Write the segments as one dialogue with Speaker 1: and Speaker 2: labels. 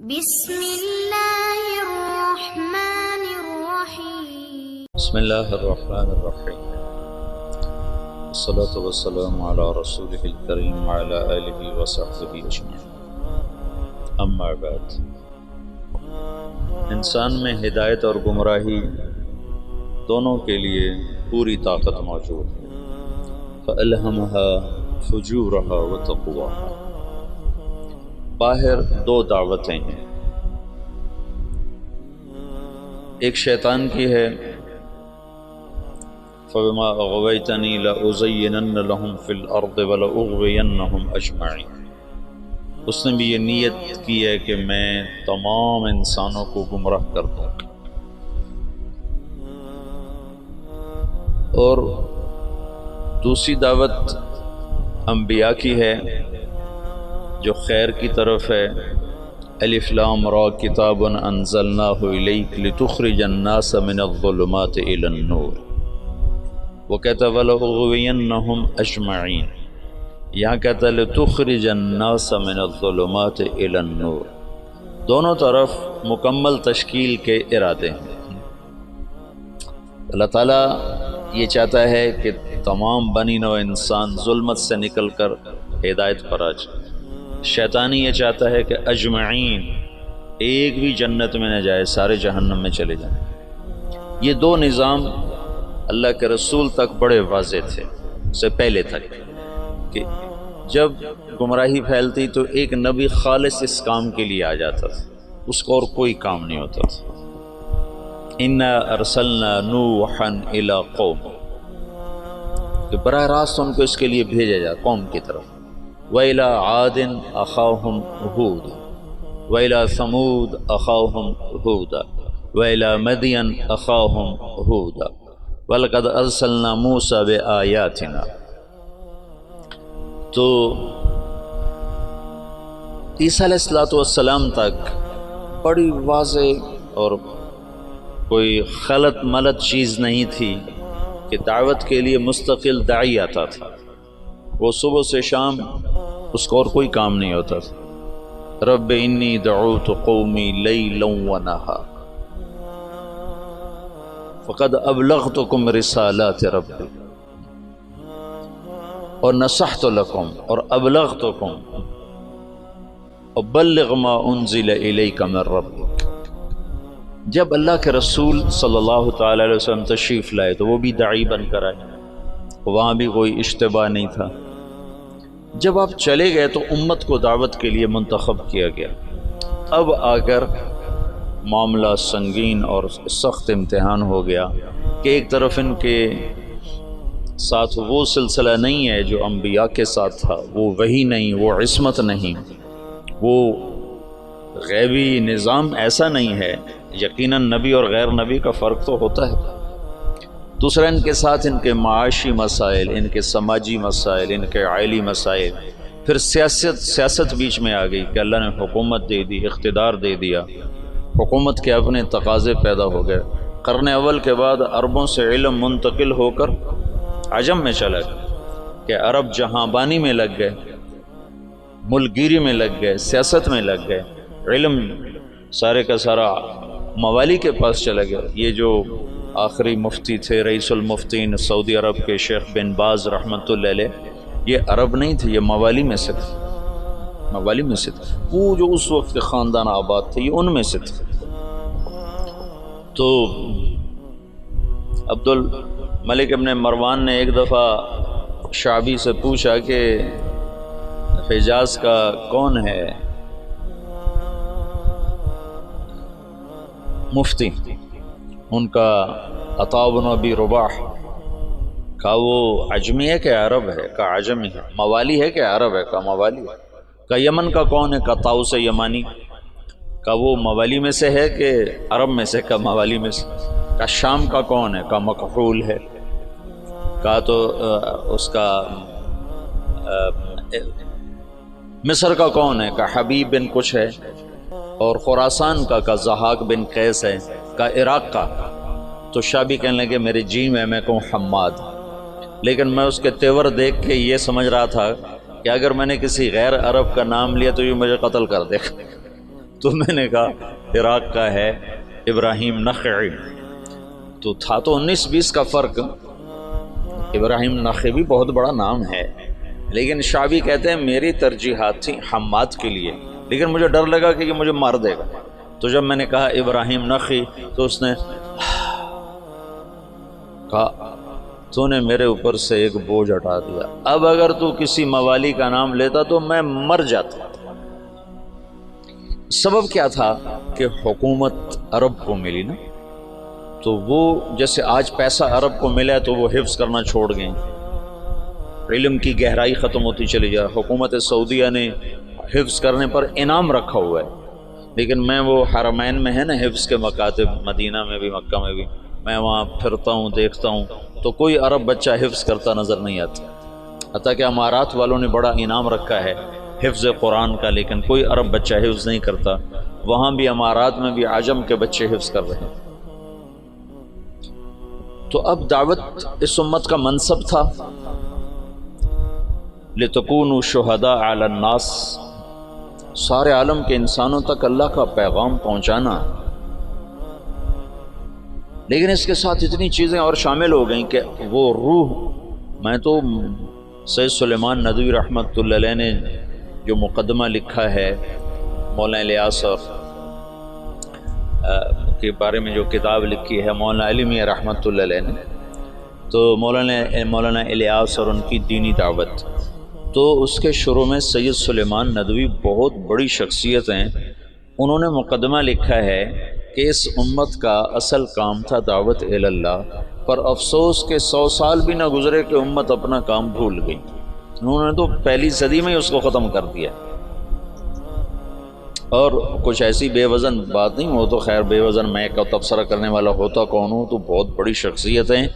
Speaker 1: بسم اللہ الرحمن الرحیم
Speaker 2: بسم اللہ الرحمن الرحیم والصلاة والسلام علی رسولہ الکریم وعلی آلہ وصحبہ اجمعین، اما بعد۔ انسان میں ہدایت اور گمراہی دونوں کے لیے پوری طاقت موجود ہے۔ فَأَلْهَمَهَا فُجُورَهَا وَتَقْوَاهَا۔ باہر دو دعوتیں ہیں، ایک شیطان کی ہے فَبِمَا أَغْوَيْتَنِي لَأُزَيِّنَنَّ لَهُمْ فِي الْأَرْضِ وَلَأُغْوِيَنَّهُمْ أَجْمَعِينَ۔ اس نے بھی یہ نیت کی ہے کہ میں تمام انسانوں کو گمراہ کر دوں، اور دوسری دعوت انبیاء کی ہے جو خیر کی طرف ہے۔ الف لام را کتاب انزلناہ الیک لتخرج الناس من الظلمات الی النور، وہ کہتا وَلَأُغْوِيَنَّهُمْ أَجْمَعِينَ، یہاں کہتا لتخرج الناس من الظلمات الی النور۔ دونوں طرف مکمل تشکیل کے ارادے ہیں۔ اللہ تعالیٰ یہ چاہتا ہے کہ تمام بنی نوع انسان ظلمت سے نکل کر ہدایت پر آ جائے۔ شیطانی یہ چاہتا ہے کہ اجمعین، ایک بھی جنت میں نہ جائے، سارے جہنم میں چلے جائیں۔ یہ دو نظام اللہ کے رسول تک بڑے واضح تھے، اس سے پہلے تک، کہ جب گمراہی پھیلتی تو ایک نبی خالص اس کام کے لیے آ جاتا تھا، اس کو اور کوئی کام نہیں ہوتا تھا۔ اِنَّا أَرْسَلْنَا نُوحًا إِلَىٰ قَوْمٍ، کہ براہ راست ان کو اس کے لیے بھیجا جائے قوم کی طرف۔ وَإِلَىٰ عَادٍ أَخَاهُمْ هُودًا وَإِلَىٰ ثَمُودَ أَخَاهُمْ هُودًا وَإِلَىٰ مَدْيَنَ أَخَاهُمْ هُودًا وَلَقَدْ أَرْسَلْنَا مُوسَىٰ بِآيَاتِنَا۔ تو عیسیٰ علیہ السلام تک بڑی واضح اور کوئی خلط ملط چیز نہیں تھی کہ دعوت کے لیے مستقل داعی آتا تھا، وہ صبح سے شام اس کو اور کوئی کام نہیں ہوتا تھا۔ رب انی دعوت قومی لیلا ونہارا فقد ابلغتکم رسالات ربی اور نصحت لکم اور ابلغتکم وبلغ ما انزل الیک من ربک۔ جب اللہ کے رسول صلی اللہ تعالی علیہ وسلم تشریف لائے تو وہ بھی داعی بن کر آئے، وہاں بھی کوئی اشتباہ نہیں تھا۔ جب آپ چلے گئے تو امت کو دعوت کے لیے منتخب کیا گیا۔ اب آ کر معاملہ سنگین اور سخت امتحان ہو گیا کہ ایک طرف ان کے ساتھ وہ سلسلہ نہیں ہے جو انبیاء کے ساتھ تھا، وہ وحی نہیں، وہ عصمت نہیں، وہ غیبی نظام ایسا نہیں ہے۔ یقیناً نبی اور غیر نبی کا فرق تو ہوتا ہے۔ دوسرا ان کے ساتھ ان کے معاشی مسائل، ان کے سماجی مسائل، ان کے عائلی مسائل، پھر سیاست بیچ میں آ گئی کہ اللہ نے حکومت دے دی، اقتدار دے دیا، حکومت کے اپنے تقاضے پیدا ہو گئے۔ قرن اول کے بعد عربوں سے علم منتقل ہو کر عجم میں چلا گیا کہ عرب جہاں بانی میں لگ گئے، ملک گیری میں لگ گئے، سیاست میں لگ گئے، علم سارے کا سارا موالی کے پاس چلا گیا۔ یہ جو آخری مفتی تھے، رئیس المفتین سعودی عرب کے شیخ بن باز رحمۃ اللہ علیہ، یہ عرب نہیں تھے، یہ موالی میں سے تھے، موالی میں سے تھے۔ وہ جو اس وقت کے خاندان آباد تھے یہ ان میں سے تھے۔ تو عبد الملک ابن مروان نے ایک دفعہ شعبی سے پوچھا کہ حجاز کا کون ہے مفتی؟ ان کا عطاء بن ابی رباح۔ کہا وہ عجمی ہے کہ عرب ہے؟ کہا عجمی ہے۔ موالی ہے کہ عرب ہے؟ کہا موالی ہے۔ کہا یمن کا کون ہے؟ کہا طاؤس یمانی۔ کہا وہ موالی میں سے ہے کہ عرب میں سے؟ کہا موالی میں سے۔ کہا شام کا کون ہے؟ کہا مکحول ہے۔ کہا تو اس کا مصر کا کون ہے؟ کہا حبیب بن کچھ ہے۔ اور خراسان کا ضحاک بن قیس ہے۔ کہا عراق کا۔ تو شابی کہنے لگے میرے جی میں کہوں حماد، لیکن میں اس کے تیور دیکھ کے یہ سمجھ رہا تھا کہ اگر میں نے کسی غیر عرب کا نام لیا تو یہ مجھے قتل کر دے گا، تو میں نے کہا عراق کا ہے ابراہیم نخعی، تو تھا تو 19-20 کا فرق۔ ابراہیم نخعی بھی بہت بڑا نام ہے، لیکن شعبی کہتے ہیں میری ترجیحات تھیں حماد کے لیے، لیکن مجھے ڈر لگا کہ یہ مجھے مار دے گا، تو جب میں نے کہا ابراہیم نخعی تو اس نے کہا تو نے میرے اوپر سے ایک بوجھ ہٹا دیا، اب اگر تو کسی موالی کا نام لیتا تو میں مر جاتا۔ سبب کیا تھا کہ حکومت عرب کو ملی نا، تو وہ جیسے آج پیسہ عرب کو ملا تو وہ حفظ کرنا چھوڑ گئے، علم کی گہرائی ختم ہوتی چلی جائے۔ حکومت سعودیہ نے حفظ کرنے پر انعام رکھا ہوا ہے، لیکن میں وہ حرمین میں ہے نا حفظ کے مکاتب، مدینہ میں بھی مکہ میں بھی، میں وہاں پھرتا ہوں دیکھتا ہوں تو کوئی عرب بچہ حفظ کرتا نظر نہیں آتا، حتیٰ کہ امارات والوں نے بڑا انعام رکھا ہے حفظ قرآن کا، لیکن کوئی عرب بچہ حفظ نہیں کرتا۔ وہاں بھی امارات میں بھی عجم کے بچے حفظ کر رہے ہیں۔ تو اب دعوت اس امت کا منصب تھا، لِتَكُونُوا شُهَدَاءَ عَلَى النَّاسِ، سارے عالم کے انسانوں تک اللہ کا پیغام پہنچانا، لیکن اس کے ساتھ اتنی چیزیں اور شامل ہو گئیں کہ وہ روح، میں تو سید سلیمان ندوی رحمۃ اللہ علیہ نے جو مقدمہ لکھا ہے مولانا الیاس اور کے بارے میں جو کتاب لکھی ہے مولانا علی میاں رحمۃ اللہ علیہ نے، تو مولانا الیاس اور ان کی دینی دعوت، تو اس کے شروع میں سید سلیمان ندوی بہت بڑی شخصیت ہیں، انہوں نے مقدمہ لکھا ہے کہ اس امت کا اصل کام تھا دعوت الی اللہ، پر افسوس کہ 100 سال بھی نہ گزرے کہ امت اپنا کام بھول گئی، انہوں نے تو پہلی صدی میں ہی اس کو ختم کر دیا۔ اور کچھ ایسی بے وزن بات نہیں ہو تو خیر، بے وزن میں کا تبصرہ کرنے والا ہوتا کون ہوں، تو بہت بڑی شخصیت ہیں،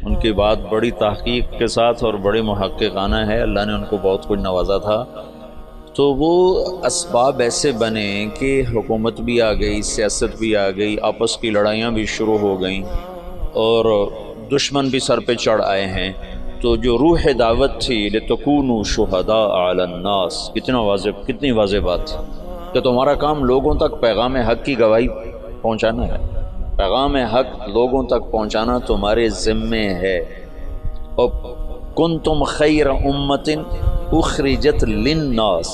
Speaker 2: ان کی بات بڑی تحقیق کے ساتھ اور بڑی محققانہ ہے، اللہ نے ان کو بہت کچھ نوازا تھا۔ تو وہ اسباب ایسے بنے کہ حکومت بھی آ گئی، سیاست بھی آ گئی، آپس کی لڑائیاں بھی شروع ہو گئیں اور دشمن بھی سر پہ چڑھ آئے ہیں، تو جو روح دعوت تھی لِتَكُونُوا شُهَدَاءَ عَلَى النَّاسِ، کتنی واضح بات تھی کہ تمہارا کام لوگوں تک پیغام حق کی گواہی پہنچانا ہے، پیغام حق لوگوں تک پہنچانا تمہارے ذمے ہے۔ اور کنتم خیر امت اخرجت للناس،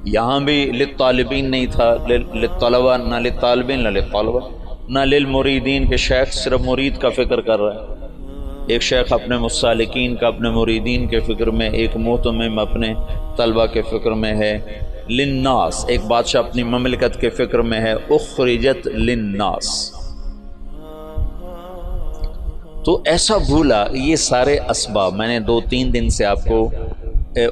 Speaker 2: یہاں بھی للطالبین نہیں تھا، للطلبہ، نہ للطالبین نہ للطلبہ نہ للمریدین، کہ شیخ صرف مرید کا فکر کر رہا ہے، ایک شیخ اپنے مسالکین کا، اپنے مریدین کے فکر میں، ایک مہتمم اپنے طلبہ کے فکر میں ہے، للناس ایک بادشاہ اپنی مملکت کے فکر میں ہے، اخرجت للناس۔ تو ایسا بھولا، یہ سارے اسباب میں نے 2-3 دن سے آپ کو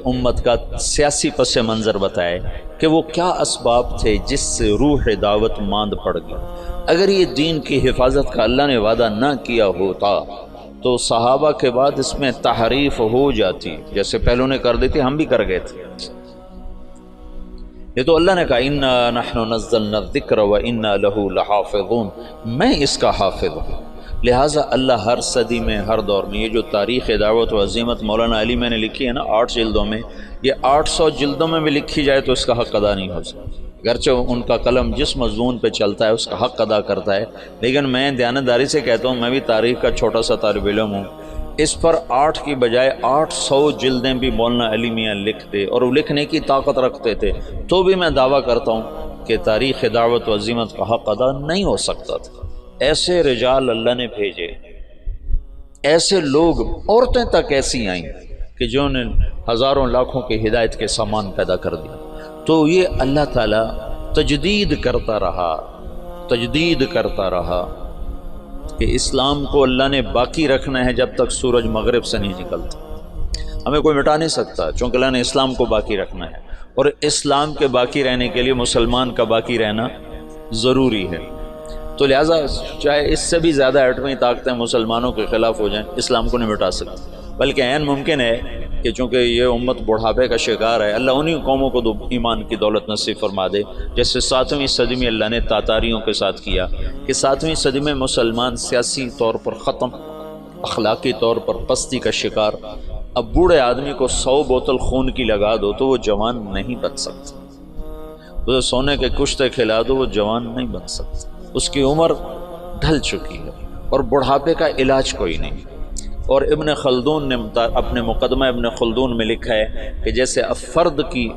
Speaker 2: امت کا سیاسی پس منظر بتائے کہ وہ کیا اسباب تھے جس سے روح دعوت ماند پڑ گئی۔ اگر یہ دین کی حفاظت کا اللہ نے وعدہ نہ کیا ہوتا تو صحابہ کے بعد اس میں تحریف ہو جاتی، جیسے پہلوں نے کر دی تھی، ہم بھی کر گئے تھے۔ یہ تو اللہ نے کہا اِنَّا نَحْنُ نَزَّلْنَا الذِّكْرَ وَإِنَّا لَهُ لَحَافِظُونَ، میں اس کا حافظ ہوں۔ لہٰذا اللہ ہر صدی میں، ہر دور میں، یہ جو تاریخ دعوت و عظیمت مولانا علی میں نے لکھی ہے نا 8 جلدوں میں، یہ 800 جلدوں میں بھی لکھی جائے تو اس کا حق ادا نہیں ہو سکتا، گرچہ ان کا قلم جس مضمون پہ چلتا ہے اس کا حق ادا کرتا ہے، لیکن میں دیانتداری سے کہتا ہوں، میں بھی تاریخ کا چھوٹا سا طالب علم ہوں، اس پر 8 کی بجائے 800 جلدیں بھی مولانا علی میاں لکھتے اور وہ لکھنے کی طاقت رکھتے تھے، تو بھی میں دعویٰ کرتا ہوں کہ تاریخ دعوت و عظیمت کا حق ادا نہیں ہو سکتا تھا۔ ایسے رجال اللہ نے بھیجے، ایسے لوگ، عورتیں تک ایسی آئیں کہ جنہوں نے ہزاروں لاکھوں کی ہدایت کے سامان پیدا کر دیا۔ تو یہ اللہ تعالیٰ تجدید کرتا رہا کہ اسلام کو اللہ نے باقی رکھنا ہے جب تک سورج مغرب سے نہیں نکلتا، ہمیں کوئی مٹا نہیں سکتا، چونکہ اللہ نے اسلام کو باقی رکھنا ہے، اور اسلام کے باقی رہنے کے لیے مسلمان کا باقی رہنا ضروری ہے۔ تو لہٰذا چاہے اس سے بھی زیادہ ایٹمی طاقتیں مسلمانوں کے خلاف ہو جائیں، اسلام کو نہیں مٹا سکتی، بلکہ عین ممکن ہے کہ چونکہ یہ امت بڑھاپے کا شکار ہے، اللہ انہی قوموں کو ایمان کی دولت نصیب فرما دے، جیسے 7ویں صدی میں اللہ نے تاتاریوں کے ساتھ کیا کہ 7ویں صدی میں مسلمان سیاسی طور پر ختم، اخلاقی طور پر پستی کا شکار۔ اب بوڑھے آدمی کو 100 بوتل خون کی لگا دو تو وہ جوان نہیں بن سکتا، اسے سونے کے کشتے کھلا دو وہ جوان نہیں بن سکتا، اس کی عمر ڈھل چکی ہے اور بڑھاپے کا علاج کوئی نہیں۔ اور ابن خلدون نے اپنے مقدمہ ابن خلدون میں لکھا ہے کہ جیسے اب فرد کی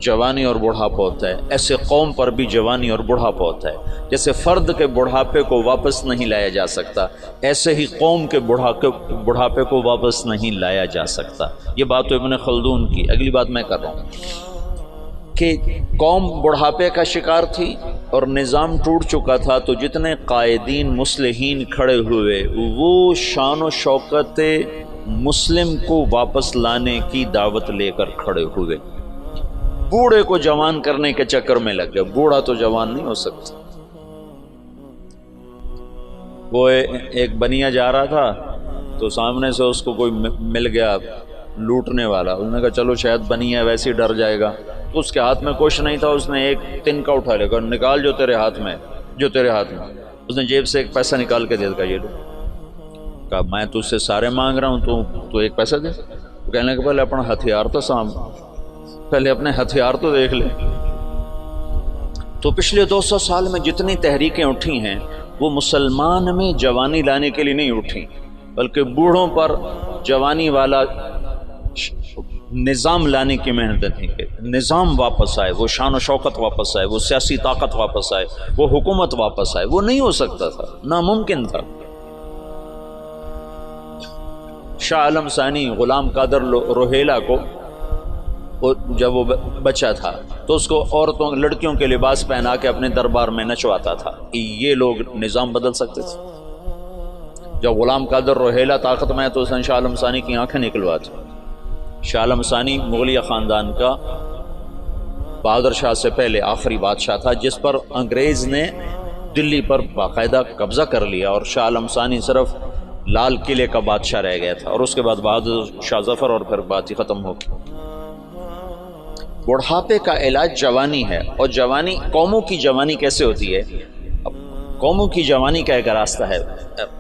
Speaker 2: جوانی اور بڑھاپا ہوتا ہے، ایسے قوم پر بھی جوانی اور بڑھاپا ہوتا ہے۔ جیسے فرد کے بڑھاپے کو واپس نہیں لایا جا سکتا، ایسے ہی قوم کے بڑھاپے کو واپس نہیں لایا جا سکتا۔ یہ بات تو ابن خلدون کی۔ اگلی بات میں کر رہا ہوں کہ قوم بڑھاپے کا شکار تھی اور نظام ٹوٹ چکا تھا، تو جتنے قائدین مصلحین کھڑے ہوئے وہ شان و شوکت مسلم کو واپس لانے کی دعوت لے کر کھڑے ہوئے۔ بوڑھے کو جوان کرنے کے چکر میں لگ گئے، بوڑھا تو جوان نہیں ہو سکتا۔ وہ ایک بنیا جا رہا تھا تو سامنے سے اس کو کوئی مل گیا لوٹنے والا، انہوں نے کہا چلو شاید بنیا ویسے ہی ڈر جائے گا، تو اس کے ہاتھ میں کچھ نہیں تھا، اس نے ایک تنکا اٹھا لے کر نکال جو تیرے ہاتھ میں، اس نے جیب سے ایک پیسہ نکال کے دے دیا، یہ لو۔ کہا میں تجھ سے سارے مانگ رہا ہوں، تو ایک پیسہ دے۔ تو کہنے کہ پہلے اپنا ہتھیار تو پہلے اپنے ہتھیار تو دیکھ لے۔ تو پچھلے 200 سال میں جتنی تحریکیں اٹھی ہیں وہ مسلمان میں جوانی لانے کے لیے نہیں اٹھی، بلکہ بوڑھوں پر جوانی والا نظام لانے کی محنت تھی کہ نظام واپس آئے، وہ شان و شوکت واپس آئے، وہ سیاسی طاقت واپس آئے، وہ حکومت واپس آئے۔ وہ نہیں ہو سکتا تھا، ناممکن تھا۔ شاہ عالم ثانی غلام قادر روہیلا کو جب وہ بچہ تھا تو اس کو عورتوں لڑکیوں کے لباس پہنا کے اپنے دربار میں نچواتا تھا۔ یہ لوگ نظام بدل سکتے تھے؟ جب غلام قادر روہیلا طاقت میں تو اس نے شاہ عالم ثانی کی آنکھیں نکلواتی۔ شاہ عالم ثانی مغلیہ خاندان کا بہادر شاہ سے پہلے آخری بادشاہ تھا جس پر انگریز نے دلی پر باقاعدہ قبضہ کر لیا، اور شاہ عالم ثانی صرف لال قلعے کا بادشاہ رہ گیا تھا، اور اس کے بعد بہادر شاہ ظفر، اور پھر بات ہی ختم ہو گئی۔ بڑھاپے کا علاج جوانی ہے، اور جوانی قوموں کی جوانی کیسے ہوتی ہے؟ قوموں کی جوانی کا ایک راستہ ہے،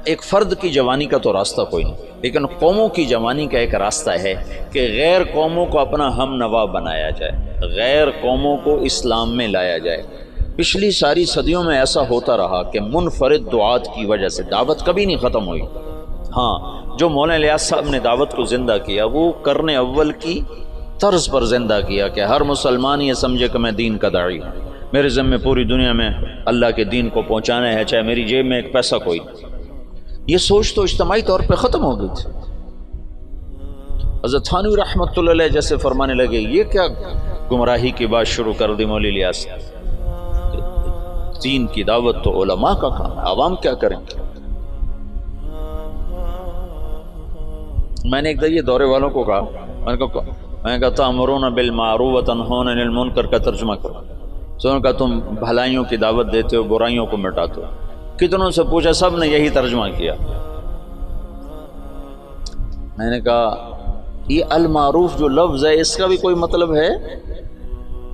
Speaker 2: ایک فرد کی جوانی کا تو راستہ کوئی نہیں، لیکن قوموں کی جوانی کا ایک راستہ ہے کہ غیر قوموں کو اپنا ہم نوا بنایا جائے، غیر قوموں کو اسلام میں لایا جائے۔ پچھلی ساری صدیوں میں ایسا ہوتا رہا کہ منفرد دعات کی وجہ سے دعوت کبھی نہیں ختم ہوئی۔ ہاں، جو مولانا الیاس صاحب نے دعوت کو زندہ کیا وہ قرن اول کی طرز پر زندہ کیا کہ ہر مسلمان یہ سمجھے کہ میں دین کا داعی ہوں، میرے ذمہ پوری دنیا میں اللہ کے دین کو پہنچانا ہے، چاہے میری جیب میں ایک پیسہ کوئی۔ یہ سوچ تو اجتماعی طور پہ ختم ہو گئی تھی۔ حضرت تھانوی رحمۃ اللہ علیہ جیسے فرمانے لگے یہ کیا گمراہی کی بات شروع کر دی مولی الیاس، دین کی دعوت تو علماء کا کام ہے، عوام کیا کریں؟ میں نے ایک دفعہ یہ دورے والوں کو کہا، میں نے کہا تأمرون بالمعروف وتنہون عن المنکر کا ترجمہ کرو۔ تو انہوں نے کہا تم بھلائیوں کی دعوت دیتے ہو، برائیوں کو مٹاتے ہو۔ کتنوں سے پوچھا، سب نے یہی ترجمہ کیا۔ میں نے کہا یہ المعروف جو لفظ ہے اس کا بھی کوئی مطلب ہے؟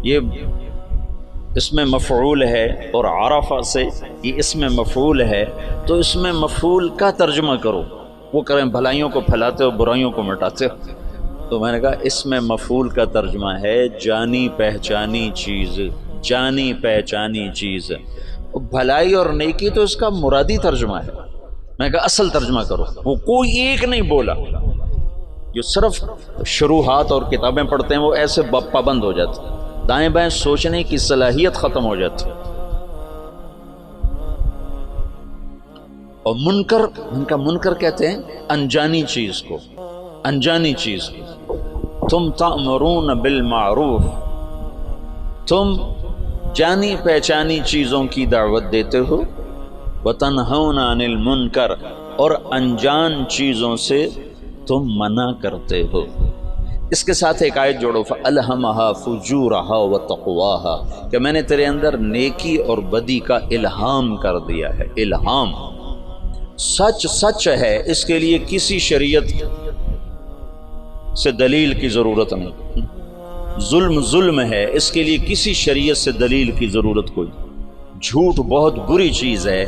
Speaker 2: یہ اس میں مفعول ہے، اور عرفہ سے یہ اس میں مفعول ہے، تو اس میں مفعول کا ترجمہ کرو۔ وہ کریں بھلائیوں کو پھیلاتے ہو، برائیوں کو مٹاتے ہو۔ تو میں نے کہا اس میں مفعول کا ترجمہ ہے جانی پہچانی چیز، جانی پہچانی چیز۔ بھلائی اور نیکی تو اس کا مرادی ترجمہ ہے۔ میں نے کہا اصل ترجمہ کرو۔ وہ کوئی ایک نہیں بولا، جو صرف شروحات اور کتابیں پڑھتے ہیں وہ ایسے پابند ہو جاتے ہیں، دائیں بائیں سوچنے کی صلاحیت ختم ہو جاتی ہے۔ اور منکر، ان کا منکر کہتے ہیں انجانی چیز کو، انجانی چیز کو۔ تم تأمرون بالمعروف، تم جانی پہچانی چیزوں کی دعوت دیتے ہو، وتنہون عن المنکر، اور انجان چیزوں سے تم منع کرتے ہو۔ اس کے ساتھ ایک آیت جوڑو، فَأَلْهَمَهَا فُجُورَهَا وَتَقْوَاهَا، کہ میں نے تیرے اندر نیکی اور بدی کا الہام کر دیا ہے۔ الہام سچ سچ ہے، اس کے لیے کسی شریعت سے دلیل کی ضرورت نہیں۔ ظلم ظلم ہے، اس کے لیے کسی شریعت سے دلیل کی ضرورت کوئی۔ جھوٹ بہت بری چیز ہے،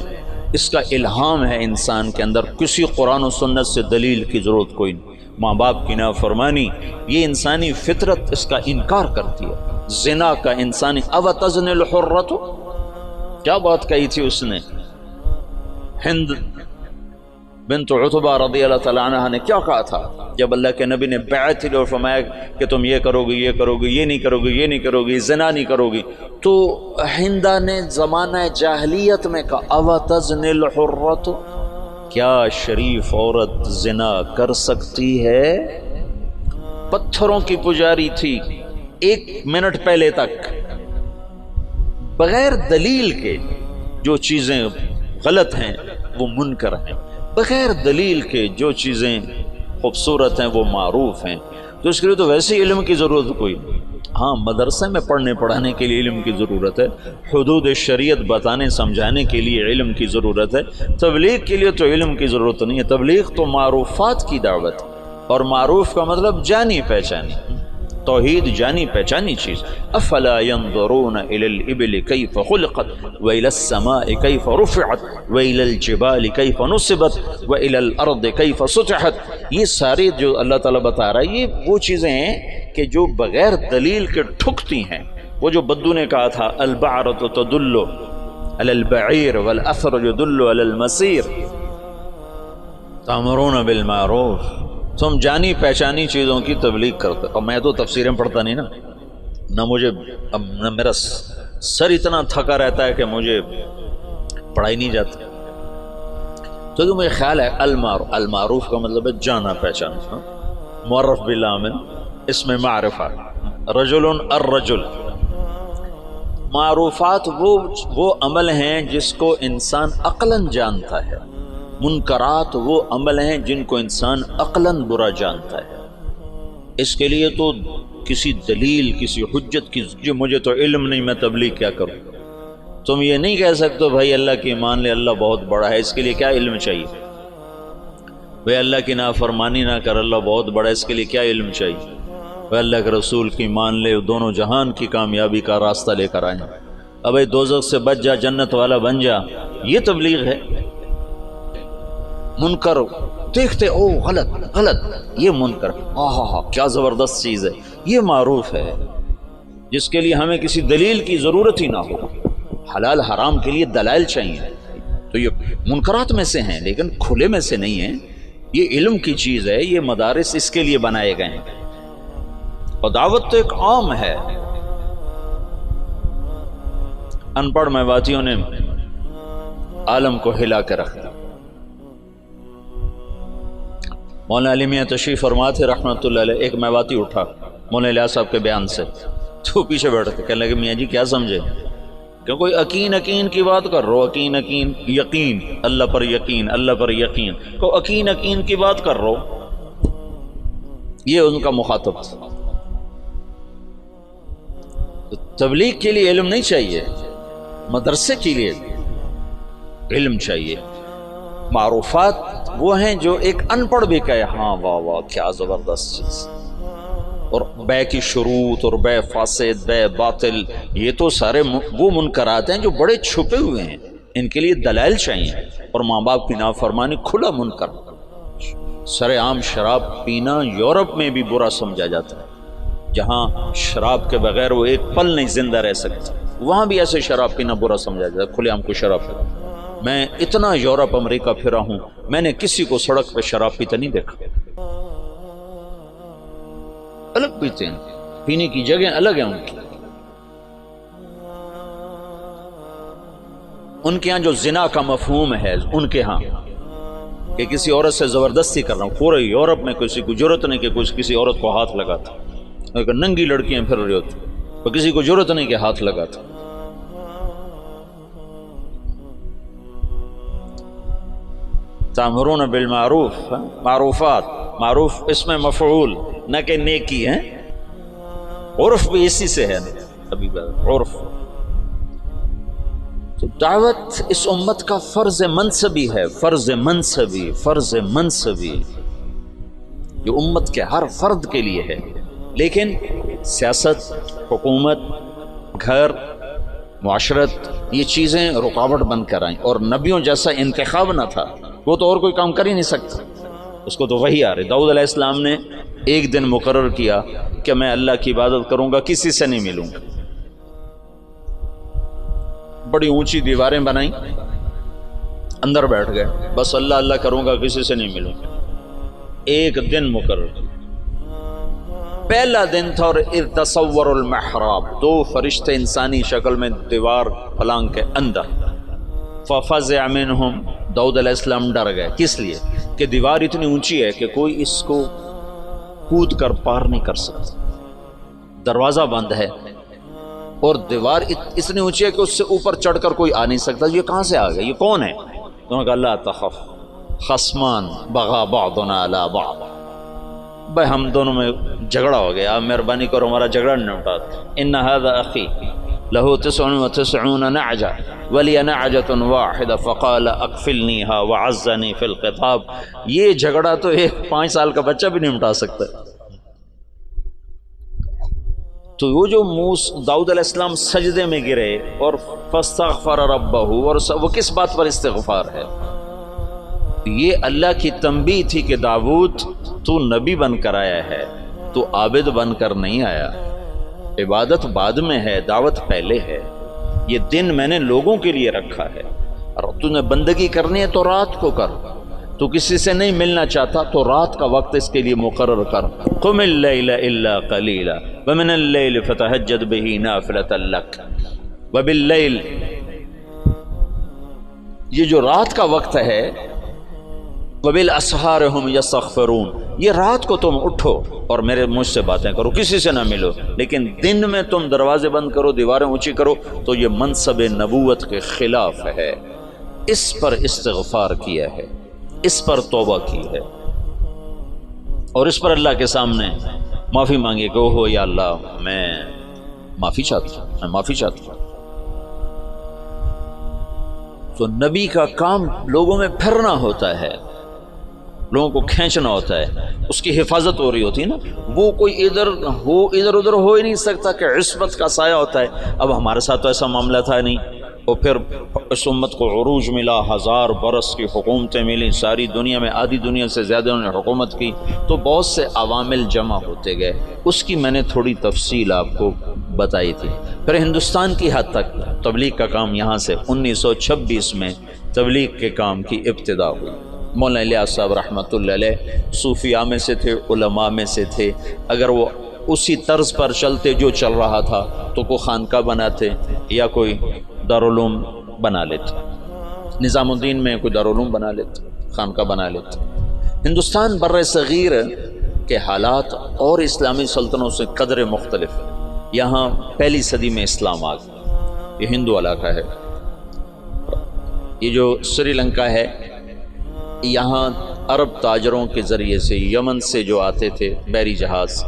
Speaker 2: اس کا الہام ہے انسان کے اندر، کسی قرآن و سنت سے دلیل کی ضرورت کوئی نہیں۔ ماں باپ کی نافرمانی، یہ انسانی فطرت اس کا انکار کرتی ہے۔ زنا کا انسانی اوتزن الحرۃ، کیا بات کہی تھی اس نے؟ ہند بنت عتبہ رضی اللہ تعالیٰ عنہ نے کیا کہا تھا جب اللہ کے نبی نے بیعت لی اور فرمایا کہ تم یہ کرو گے، یہ کرو گے، یہ نہیں کرو گے، یہ نہیں کرو گے، زنا نہیں کرو گی، تو ہندہ نے زمانہ جاہلیت میں کہا اوتزن الحرۃ، کیا شریف عورت زنا کر سکتی ہے؟ پتھروں کی پجاری تھی 1 منٹ پہلے تک، بغیر دلیل کے جو چیزیں غلط ہیں وہ منکر ہیں، بغیر دلیل کے جو چیزیں خوبصورت ہیں وہ معروف ہیں، تو اس کے لیے تو ویسے ہی علم کی ضرورت کوئی نہیں۔ ہاں مدرسے میں پڑھنے پڑھانے کے لیے علم کی ضرورت ہے، حدود شریعت بتانے سمجھانے کے لیے علم کی ضرورت ہے، تبلیغ کے لیے تو علم کی ضرورت نہیں ہے، تبلیغ تو معروفات کی دعوت، اور معروف کا مطلب جانی پہچانی، توحید جانی پہچانی چیز۔ افلا ينظرون الى الابل كيف خلقت والى السماء كيف رفعت والى الجبال كيف نصبت والى الارض كيف سطحت، یہ سارے جو اللہ تعالیٰ بتا رہا ہے یہ وہ چیزیں ہیں کہ جو بغیر دلیل کے ٹھکتی ہیں۔ وہ جو بدو نے کہا تھا البعرۃ تدل علی البعیر والاثر يدل علی المسیر تأمرون بالمعروف، تم جانی پہچانی چیزوں کی تبلیغ کرتے۔ اور میں تو تفسیریں پڑھتا نہیں نا، نہ مجھے اب نہ میرا سر اتنا تھکا رہتا ہے کہ مجھے پڑھائی نہیں جاتی، تو مجھے خیال ہے المعروف کا مطلب ہے جانا پہچانا، معرف بالعامل اس میں معرفہ، رجل الرجل، معروفات وہ عمل ہیں جس کو انسان عقلاً جانتا ہے، منکرات وہ عمل ہیں جن کو انسان عقلاً برا جانتا ہے۔ اس کے لیے تو کسی دلیل کسی حجت کی، جو مجھے تو علم نہیں میں تبلیغ کیا کروں، تم یہ نہیں کہہ سکتے بھائی اللہ کی مان لے اللہ بہت بڑا ہے، اس کے لیے کیا علم چاہیے؟ بھائی اللہ کی نافرمانی نہ کر اللہ بہت بڑا ہے، اس کے لیے کیا علم چاہیے؟ بھائی اللہ کے رسول کی مان لے دونوں جہان کی کامیابی کا راستہ لے کر آئیں، اب بھائی دوزخ سے بچ جا جنت والا بن جا، یہ تبلیغ ہے؟ منکر دیکھتے او غلط غلط، یہ منکر، ہاں کیا زبردست چیز ہے، یہ معروف ہے جس کے لیے ہمیں کسی دلیل کی ضرورت ہی نہ ہو۔ حلال حرام کے لیے دلائل چاہیے، تو یہ منکرات میں سے ہیں لیکن کھلے میں سے نہیں ہیں، یہ علم کی چیز ہے، یہ مدارس اس کے لیے بنائے گئے ہیں، اور دعوت تو ایک عام ہے۔ ان پڑھ میواتیوں نے عالم کو ہلا کے رکھ دیا۔ مولانا علی میاں تشریف فرما تھے رحمۃ اللہ علیہ، ایک میواتی اٹھا مولانا الیاس صاحب کے بیان سے، تو پیچھے بیٹھ کے کہنے لگے میاں جی کیا سمجھے؟ کہ کوئی یقین کی بات کر رہو، یقین اللہ پر یقین، اللہ پر یقین کو یقین کی بات کر رہو، یہ ان کا مخاطب تھا۔ تبلیغ کے لیے علم نہیں چاہیے، مدرسے کے لیے علم چاہیے۔ معروفات وہ ہیں جو ایک ان پڑھ بھی کہے ہاں واہ واہ کیا زبردست چیز، اور بے کی شروط اور بے فاسد بے باطل، یہ تو سارے وہ منکرات ہیں جو بڑے چھپے ہوئے ہیں، ان کے لیے دلائل چاہیے۔ اور ماں باپ کی نافرمانی کھلا منکر، سر عام شراب پینا یورپ میں بھی برا سمجھا جاتا ہے، جہاں شراب کے بغیر وہ ایک پل نہیں زندہ رہ سکتا، وہاں بھی ایسے شراب پینا برا سمجھا جاتا ہے، کھلے عام کو شراب پینا۔ میں اتنا یورپ امریکہ پھرا ہوں، میں نے کسی کو سڑک پہ شراب پیتا نہیں دیکھا، الگ پیتے ہیں، پینے کی جگہ الگ ہیں ان کی۔ ان کے ہاں جو زنا کا مفہوم ہے ان کے ہاں کہ کسی عورت سے زبردستی کر رہا ہوں، پورے یورپ میں کسی کو جرت نہیں کہ کسی عورت کو ہاتھ لگاتا، لیکن ننگی لڑکیاں پھر رہی ہوتی تو کسی کو جرت نہیں کہ ہاتھ لگاتا۔ تأمرون بالمعروف، معروفات، معروف اس میں مفعول نہ کہ نیکی ہے، عرف بھی اسی سے ہے، ابھی عرف۔ تو دعوت اس امت کا فرض منصبی ہے، فرض منصبی، فرض منصبی، یہ امت کے ہر فرد کے لیے ہے، لیکن سیاست، حکومت، گھر، معاشرت، یہ چیزیں رکاوٹ بن کر آئیں، اور نبیوں جیسا انتخاب نہ تھا، وہ تو اور کوئی کام کر ہی نہیں سکتا، اس کو تو وہی آ رہی. داؤد علیہ السلام نے ایک دن مقرر کیا کہ میں اللہ کی عبادت کروں گا, کسی سے نہیں ملوں گا. بڑی اونچی دیواریں بنائیں, اندر بیٹھ گئے, بس اللہ اللہ کروں گا, کسی سے نہیں ملوں گا. ایک دن مقرر. پہلا دن تھا اور اذ تصور المحراب, 2 فرشتے انسانی شکل میں دیوار پلانگ کے اندر. ففزع منہم, داؤد علیہ السلام ڈر گئے. کس لیے کہ دیوار اتنی اونچی ہے کہ کوئی اس کو کود کر پار نہیں کر سکتا, دروازہ بند ہے اور دیوار اتنی اونچی ہے کہ اس سے اوپر چڑھ کر کوئی آ نہیں سکتا. یہ کہاں سے آ گیا, یہ کون ہے؟ انہوں نے کہا لا تخف خصمان بغا بعضنا علی بعض, بھائی ہم دونوں میں جھگڑا ہو گیا, آپ مہربانی کرو ہمارا جھگڑا نمٹا. ان هذا اخی له 99 نعجہ ولی نعجۃ واحدہ فقال اکفلنیھا وعزنی فی الخطاب. یہ جھگڑا تو ایک 5 سال کا بچہ بھی نہیں نمٹا سکتا. تو وہ جو داؤد علیہ السلام سجدے میں گرے اور فاستغفر ربہ, اور وہ کس بات پر استغفار ہے؟ یہ اللہ کی تنبیہ تھی کہ داؤد تو نبی بن کر آیا ہے, تو عابد بن کر نہیں آیا. عبادت بعد میں ہے, دعوت پہلے ہے. یہ دن میں نے لوگوں کے لیے رکھا ہے, اور تو نے بندگی کرنی ہے تو رات کو کر. تو کسی سے نہیں ملنا چاہتا تو رات کا وقت اس کے لیے مقرر کر. قم اللیل الا قلیلا ومن اللیل فتہجد بہ نافلۃ لک وباللیل. یہ جو رات کا وقت ہے, وبالاسحار ہم یستغفرون, یہ رات کو تم اٹھو اور میرے مجھ سے باتیں کرو, کسی سے نہ ملو, لیکن دن میں تم دروازے بند کرو, دیواریں اونچی کرو, تو یہ منصب نبوت کے خلاف ہے. اس پر استغفار کیا ہے, اس پر توبہ کی ہے, اور اس پر اللہ کے سامنے معافی مانگے کہ اوہ یا اللہ میں معافی چاہتا ہوں, میں معافی چاہتا ہوں. تو نبی کا کام لوگوں میں پھرنا ہوتا ہے, لوگوں کو کھینچنا ہوتا ہے, اس کی حفاظت ہو رہی ہوتی ہے نا. وہ کوئی ادھر ادھر ہو ہی نہیں سکتا کہ عصمت کا سایہ ہوتا ہے. اب ہمارے ساتھ تو ایسا معاملہ تھا نہیں, اور پھر اس امت کو عروج ملا, 1000 برس کی حکومتیں ملیں, ساری دنیا میں آدھی دنیا سے زیادہ انہوں نے حکومت کی, تو بہت سے عوامل جمع ہوتے گئے. اس کی میں نے تھوڑی تفصیل آپ کو بتائی تھی. پھر ہندوستان کی حد تک تبلیغ کا کام یہاں سے 1926 میں تبلیغ کے کام کی ابتدا ہوئی. مولانا الیاس صاحب رحمۃ اللہ علیہ صوفیاء میں سے تھے, علماء میں سے تھے. اگر وہ اسی طرز پر چلتے جو چل رہا تھا تو کوئی خانقاہ بناتے یا کوئی دارالعلوم بنا لیتے, نظام الدین میں کوئی دارالعلوم بنا لیتے, خانقاہ بنا لیتے. ہندوستان بر صغیر کے حالات اور اسلامی سلطنتوں سے قدر مختلف. یہاں 1 صدی میں اسلام آ گیا, یہ ہندو علاقہ ہے. یہ جو سری لنکا ہے, یہاں عرب تاجروں کے ذریعے سے یمن سے جو آتے تھے بحری جہاز,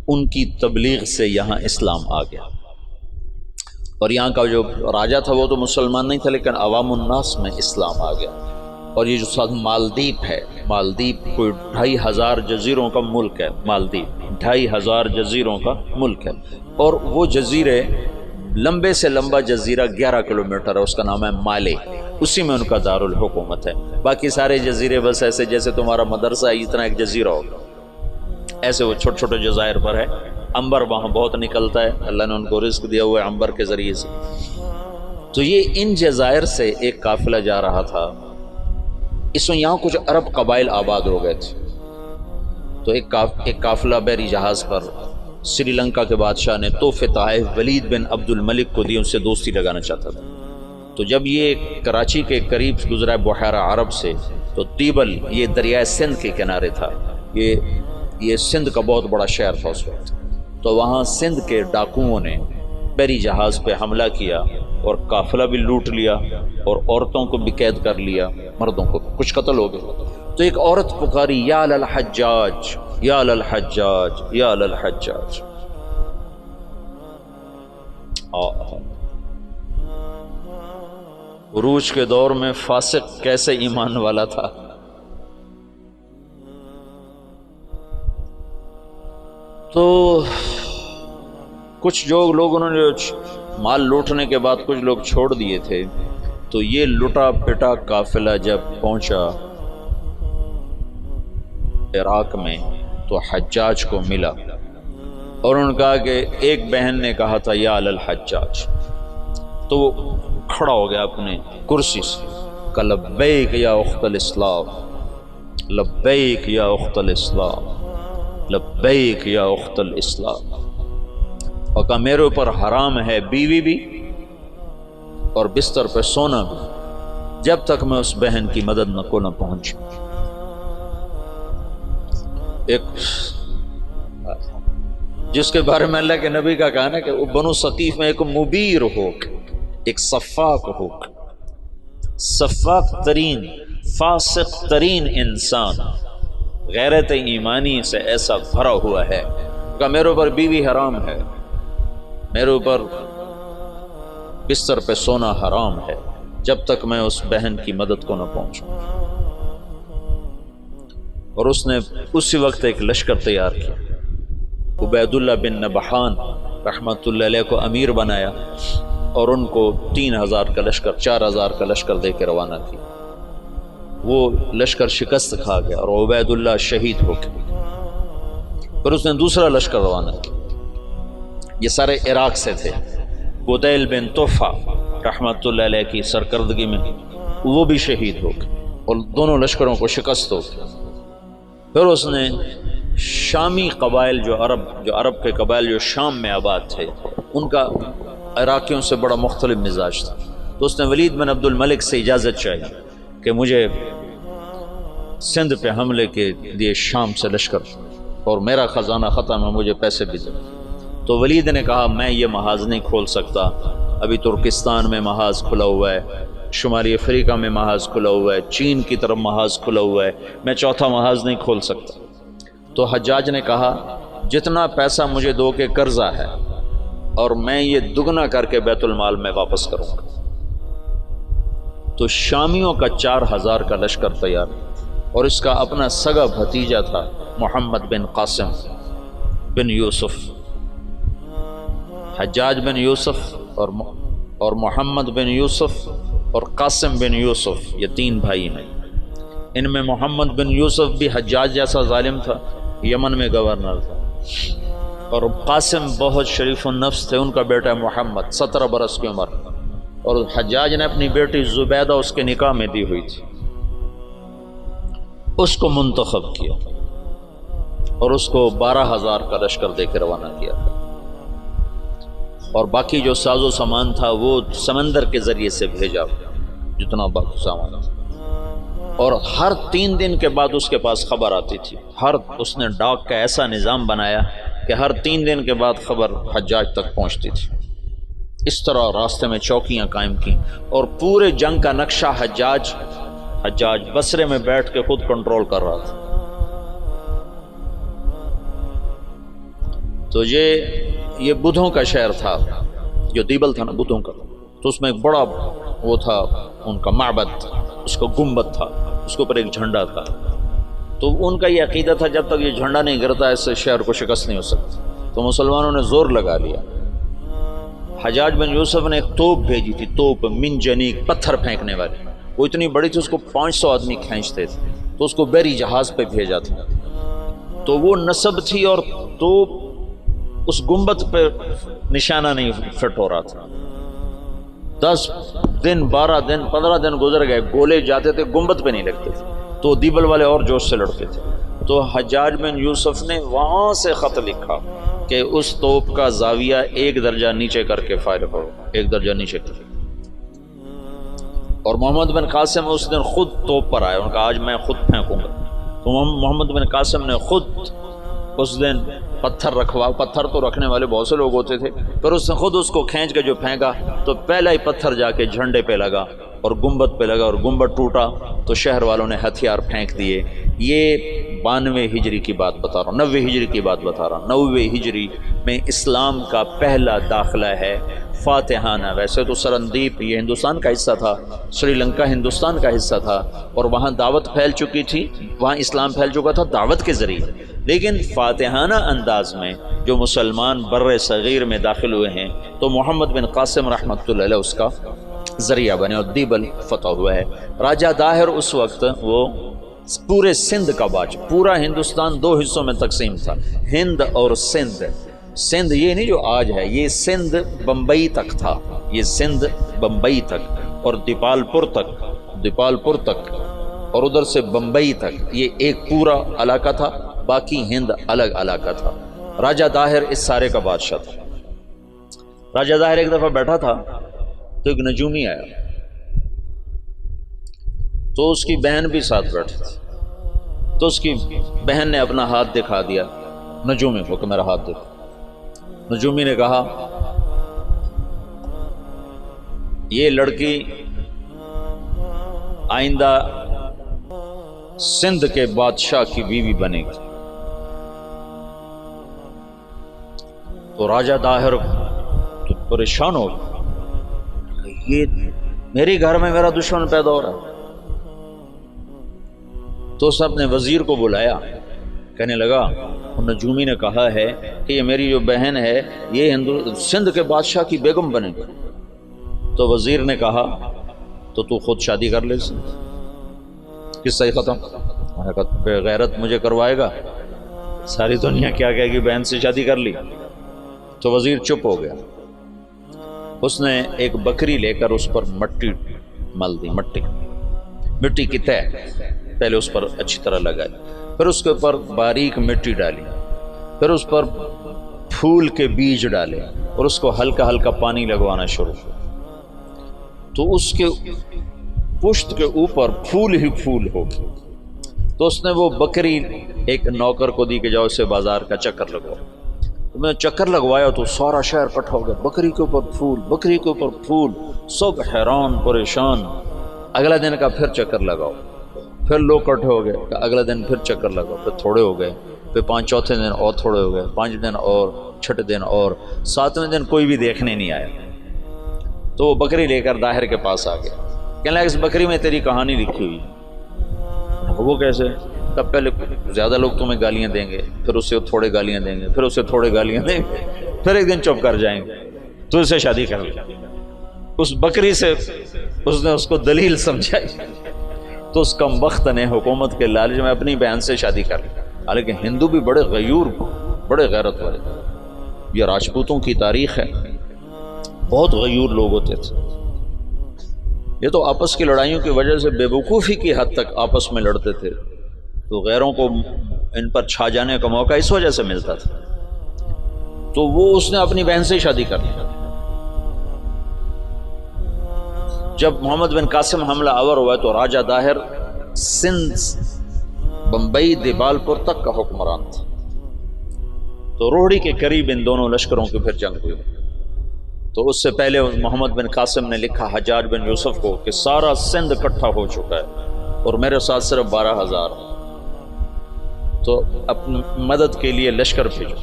Speaker 2: ان کی تبلیغ سے یہاں اسلام آ گیا. اور یہاں کا جو راجہ تھا وہ تو مسلمان نہیں تھا, لیکن عوام الناس میں اسلام آ گیا. اور یہ جو ساتھ مالدیپ ہے, مالدیپ کوئی 2500 جزیروں کا ملک ہے. مالدیپ 2500 جزیروں کا ملک ہے, اور وہ جزیرے لمبے سے لمبا جزیرہ 11 کلومیٹر ہے, اس کا نام ہے مالے, اسی میں ان کا دارالحکومت ہے. باقی سارے جزیرے بس ایسے جیسے تمہارا مدرسہ ہے, اتنا ایک جزیرہ ہوگا, ایسے وہ چھوٹے چھوٹے جزائر پر ہے. عنبر وہاں بہت نکلتا ہے, اللہ نے ان کو رزق دیا ہوا ہے عنبر کے ذریعے سے. تو یہ ان جزائر سے ایک قافلہ جا رہا تھا. اس میں یہاں کچھ عرب قبائل آباد ہو گئے تھے, تو ایک قافلہ بحری جہاز پر سری لنکا کے بادشاہ نے تحفے تحائف ولید بن عبد الملک کو دی, ان سے دوستی لگانا چاہتا تھا. تو جب یہ کراچی کے قریب گزرا بحیرہ عرب سے, تو تیبل یہ دریائے سندھ کے کنارے تھا, یہ سندھ کا بہت بڑا شہر تھا اس وقت. تو وہاں سندھ کے ڈاکوؤں نے بحری جہاز پہ حملہ کیا اور قافلہ بھی لوٹ لیا, اور عورتوں کو بھی قید کر لیا, مردوں کو کچھ قتل ہو گئے. تو ایک عورت پکاری, یا للحجاج یا للحجاج یا للحجاج. عروج کے دور میں فاسق کیسے ایمان والا تھا. تو کچھ لوگ انہوں نے مال لوٹنے کے بعد کچھ لوگ چھوڑ دیے تھے. تو یہ لٹا پٹا قافلہ جب پہنچا عراق میں تو حجاج کو ملا اور انہوں نے کہا کہ ایک بہن نے کہا تھا یا الحجاج، تو وہ کھڑا ہو گیا اپنے کرسی سے، کہ لبیک یا اخت الاسلام، لبیک یا اخت الاسلام، لبیک یا اخت الاسلام، اور کہا میرے اوپر حرام ہے بیوی بھی اور بستر پہ سونا بھی جب تک میں اس بہن کی مدد کو نہ پہنچوں۔ ایک جس کے بارے میں اللہ کے نبی کا کہنا ہے کہ وہ بنو ثقیف میں ایک مبیر ہو، ایک صفاق ہو، صفاق ترین فاسق ترین انسان غیرت ایمانی سے ایسا بھرا ہوا ہے کہ میرے اوپر بیوی حرام ہے، میرے اوپر بستر پہ سونا حرام ہے جب تک میں اس بہن کی مدد کو نہ پہنچوں۔ اور اس نے اسی وقت ایک لشکر تیار کیا، عبید اللہ بن نبحان رحمۃ اللہ علیہ کو امیر بنایا اور ان کو 3000 کا لشکر، 4000 کا لشکر دے کے روانہ کیا۔ وہ لشکر شکست کھا گیا اور عبید اللہ شہید ہو گئے۔ پھر اس نے دوسرا لشکر روانہ کیا، یہ سارے عراق سے تھے۔ بدیل بن طوفہ رحمۃ اللہ علیہ کی سرکردگی میں وہ بھی شہید ہو گئے اور دونوں لشکروں کو شکست ہو گئی۔ پھر اس نے شامی قبائل جو عرب کے قبائل جو شام میں آباد تھے، ان کا عراقیوں سے بڑا مختلف مزاج تھا، تو اس نے ولید بن عبد الملک سے اجازت چاہی کہ مجھے سندھ پہ حملے کے لیے شام سے لشکر اور میرا خزانہ ختم ہے، مجھے پیسے بھی دے۔ تو ولید نے کہا میں یہ محاذ نہیں کھول سکتا، ابھی ترکستان میں محاذ کھلا ہوا ہے، شمالی افریقہ میں محاذ کھلا ہوا ہے، چین کی طرف محاذ کھلا ہوا ہے، میں چوتھا محاذ نہیں کھول سکتا۔ تو حجاج نے کہا جتنا پیسہ مجھے دو کے قرضہ ہے اور میں یہ دگنا کر کے بیت المال میں واپس کروں گا۔ تو شامیوں کا 4000 کا لشکر تیار، اور اس کا اپنا سگا بھتیجا تھا محمد بن قاسم بن یوسف۔ حجاج بن یوسف اور محمد بن یوسف اور قاسم بن یوسف، یہ 3 بھائی ہیں۔ ان میں محمد بن یوسف بھی حجاج جیسا ظالم تھا، یمن میں گورنر تھا، اور قاسم بہت شریف النفس تھے، ان کا بیٹا محمد 17 برس کی عمر، اور حجاج نے اپنی بیٹی زبیدہ اس کے نکاح میں دی ہوئی تھی، اس کو منتخب کیا اور اس کو 12000 کا لشکر دے کے روانہ کیا، اور باقی جو ساز و سامان تھا وہ سمندر کے ذریعے سے بھیجا، جتنا باقی سامان تھا۔ اور ہر 3 دن کے بعد اس کے پاس خبر آتی تھی، اس نے ڈاک کا ایسا نظام بنایا کہ ہر 3 دن کے بعد خبر حجاج تک پہنچتی تھی۔ اس طرح راستے میں چوکیاں قائم کی، اور پورے جنگ کا نقشہ حجاج بصرے میں بیٹھ کے خود کنٹرول کر رہا تھا۔ تو یہ بدھوں کا شہر تھا، جو دیبل تھا نا بدھوں کا، تو اس میں ایک بڑا وہ تھا ان کا معبد، اس کا گنبد تھا، اس کے اوپر ایک جھنڈا تھا۔ تو ان کا یہ عقیدہ تھا جب تک یہ جھنڈا نہیں گرتا اس سے شہر کو شکست نہیں ہو سکتی۔ تو مسلمانوں نے زور لگا لیا، حجاج بن یوسف نے ایک توپ بھیجی تھی، توپ من جنیق، پتھر پھینکنے والی، وہ اتنی بڑی تھی اس کو 500 آدمی کھینچتے تھے، تو اس کو بحری جہاز پہ بھیجا تھا۔ تو وہ نصب تھی اور توپ اس گنبد پہ نشانہ نہیں فٹ ہو رہا تھا۔ 10 دن 12 دن 15 دن گزر گئے، گولے جاتے تھے گنبد پہ نہیں لگتے تھے، تو دیبل والے اور جوش سے لڑتے تھے۔ تو حجاج بن یوسف نے وہاں سے خط لکھا کہ اس توپ کا زاویہ 1 درجہ نیچے کر کے فائر کرو، 1 درجہ نیچے کر۔ اور محمد بن قاسم اس دن خود توپ پر آئے، ان کا آج میں خود پھینکوں گا۔ تو محمد بن قاسم نے خود اس دن پتھر تو رکھنے والے بہت سے لوگ ہوتے تھے، پھر اس نے خود اس کو کھینچ کے جو پھینکا تو پہلا ہی پتھر جا کے جھنڈے پہ لگا اور گنبد پہ لگا، اور گنبد ٹوٹا تو شہر والوں نے ہتھیار پھینک دیے۔ یہ 92 ہجری کی بات بتا رہا ہوں، 90 ہجری کی بات بتا رہا ہوں۔ 90 ہجری میں اسلام کا پہلا داخلہ ہے فاتحانہ۔ ویسے تو سرندیپ یہ ہندوستان کا حصہ تھا، سری لنکا ہندوستان کا حصہ تھا، اور وہاں دعوت پھیل چکی تھی، وہاں اسلام پھیل چکا تھا دعوت کے ذریعے، لیکن فاتحانہ انداز میں جو مسلمان بر صغیر میں داخل ہوئے ہیں تو محمد بن قاسم رحمۃ اللہ علیہ اس کا ذریعہ بنے اور دیبل فتح ہوا ہے۔ راجہ داہر اس وقت وہ پورے سندھ کا بادشاہ. پورا ہندوستان دو حصوں میں تقسیم تھا، ہند اور سندھ. سندھ یہ نہیں جو آج ہے، یہ سندھ بمبئی تک تھا، یہ سندھ بمبئی تک اور دیپال پور تک اور ادھر سے بمبئی تک، یہ ایک پورا علاقہ تھا، باقی ہند الگ علاقہ تھا. راجہ داہر اس سارے کا بادشاہ تھا. راجہ داہر ایک دفعہ بیٹھا تھا تو ایک نجومی آیا، تو اس کی بہن بھی ساتھ بیٹھی تھی. تو اس کی بہن نے اپنا ہاتھ دکھا دیا نجومی کو کہ میرا ہاتھ دیکھو. نجومی نے کہا یہ لڑکی آئندہ سندھ کے بادشاہ کی بیوی بنے گی. تو راجہ داہر تو پریشان ہو گیا، یہ میرے گھر میں میرا دشمن پیدا ہو رہا ہے. تو اس نے اپنے وزیر کو بلایا، کہنے لگا نجومی نے کہا ہے کہ یہ میری جو بہن ہے یہ سندھ کے بادشاہ کی بیگم بنے گی. تو وزیر نے کہا تو خود شادی کر لے. قصہ ہی ختم. بے غیرت مجھے کروائے گا، ساری دنیا کیا کہے گی بہن سے شادی کر لی. تو وزیر چپ ہو گیا. اس نے ایک بکری لے کر اس پر مٹی مل دی، مٹی کی تہ پہلے اس پر اچھی طرح لگائی، پھر اس کے اوپر باریک مٹی ڈالی، پھر اس پر پھول کے بیج ڈالے اور اس کو ہلکا ہلکا پانی لگوانا شروع. تو اس کے پشت کے اوپر پھول ہی پھول ہو گئے. تو اس نے وہ بکری ایک نوکر کو دی کہ جاؤ اسے بازار کا چکر لگواؤ. تو میں چکر لگوایا تو سارا شہر اکٹھا ہو گیا، بکری کے اوپر پھول، بکری کے اوپر پھول، سب حیران پریشان. اگلا دن کا پھر چکر لگاؤ، پھر لوگ اکٹھے ہو گئے، اگلا دن پھر چکر لگاؤ، پھر تھوڑے ہو گئے، پھر چوتھے دن اور تھوڑے ہو گئے، 5 دن اور، 6 دن اور، 7ویں دن کوئی بھی دیکھنے نہیں آیا. تو وہ بکری لے کر داہر کے پاس آ گیا، کہنے لگا اس بکری میں تیری کہانی لکھی ہوئی. وہ کیسے؟ تب پہلے زیادہ لوگ تمہیں گالیاں دیں گے، پھر اسے تھوڑے گالیاں دیں گے، پھر اسے تھوڑے گالیاں دیں گے، پھر ایک دن چپ کر جائیں گے، تو اسے شادی کر لی. اس بکری سے اس نے اس کو دلیل سمجھائی. تو اس کم بخت نے حکومت کے لالچ میں اپنی بہن سے شادی کر لی. حالانکہ ہندو بھی بڑے غیور، بڑے غیرت والے، یہ راجپوتوں کی تاریخ ہے، بہت غیور لوگ ہوتے تھے. یہ تو آپس کی لڑائیوں کی وجہ سے بے وقوفی کی حد تک آپس میں لڑتے تھے، تو غیروں کو ان پر چھا جانے کا موقع اس وجہ سے ملتا تھا. تو وہ اس نے اپنی بہن سے شادی کر لی. جب محمد بن قاسم حملہ آور ہوا تو راجہ داہر سندھ بمبئی دیپال پور تک کا حکمران تھا. تو روہڑی کے قریب ان دونوں لشکروں کی پھر جنگ ہوئی. تو اس سے پہلے محمد بن قاسم نے لکھا حجاج بن یوسف کو کہ سارا سندھ اکٹھا ہو چکا ہے اور میرے ساتھ صرف 12,000، تو اپنی مدد کے لیے لشکر بھیجو.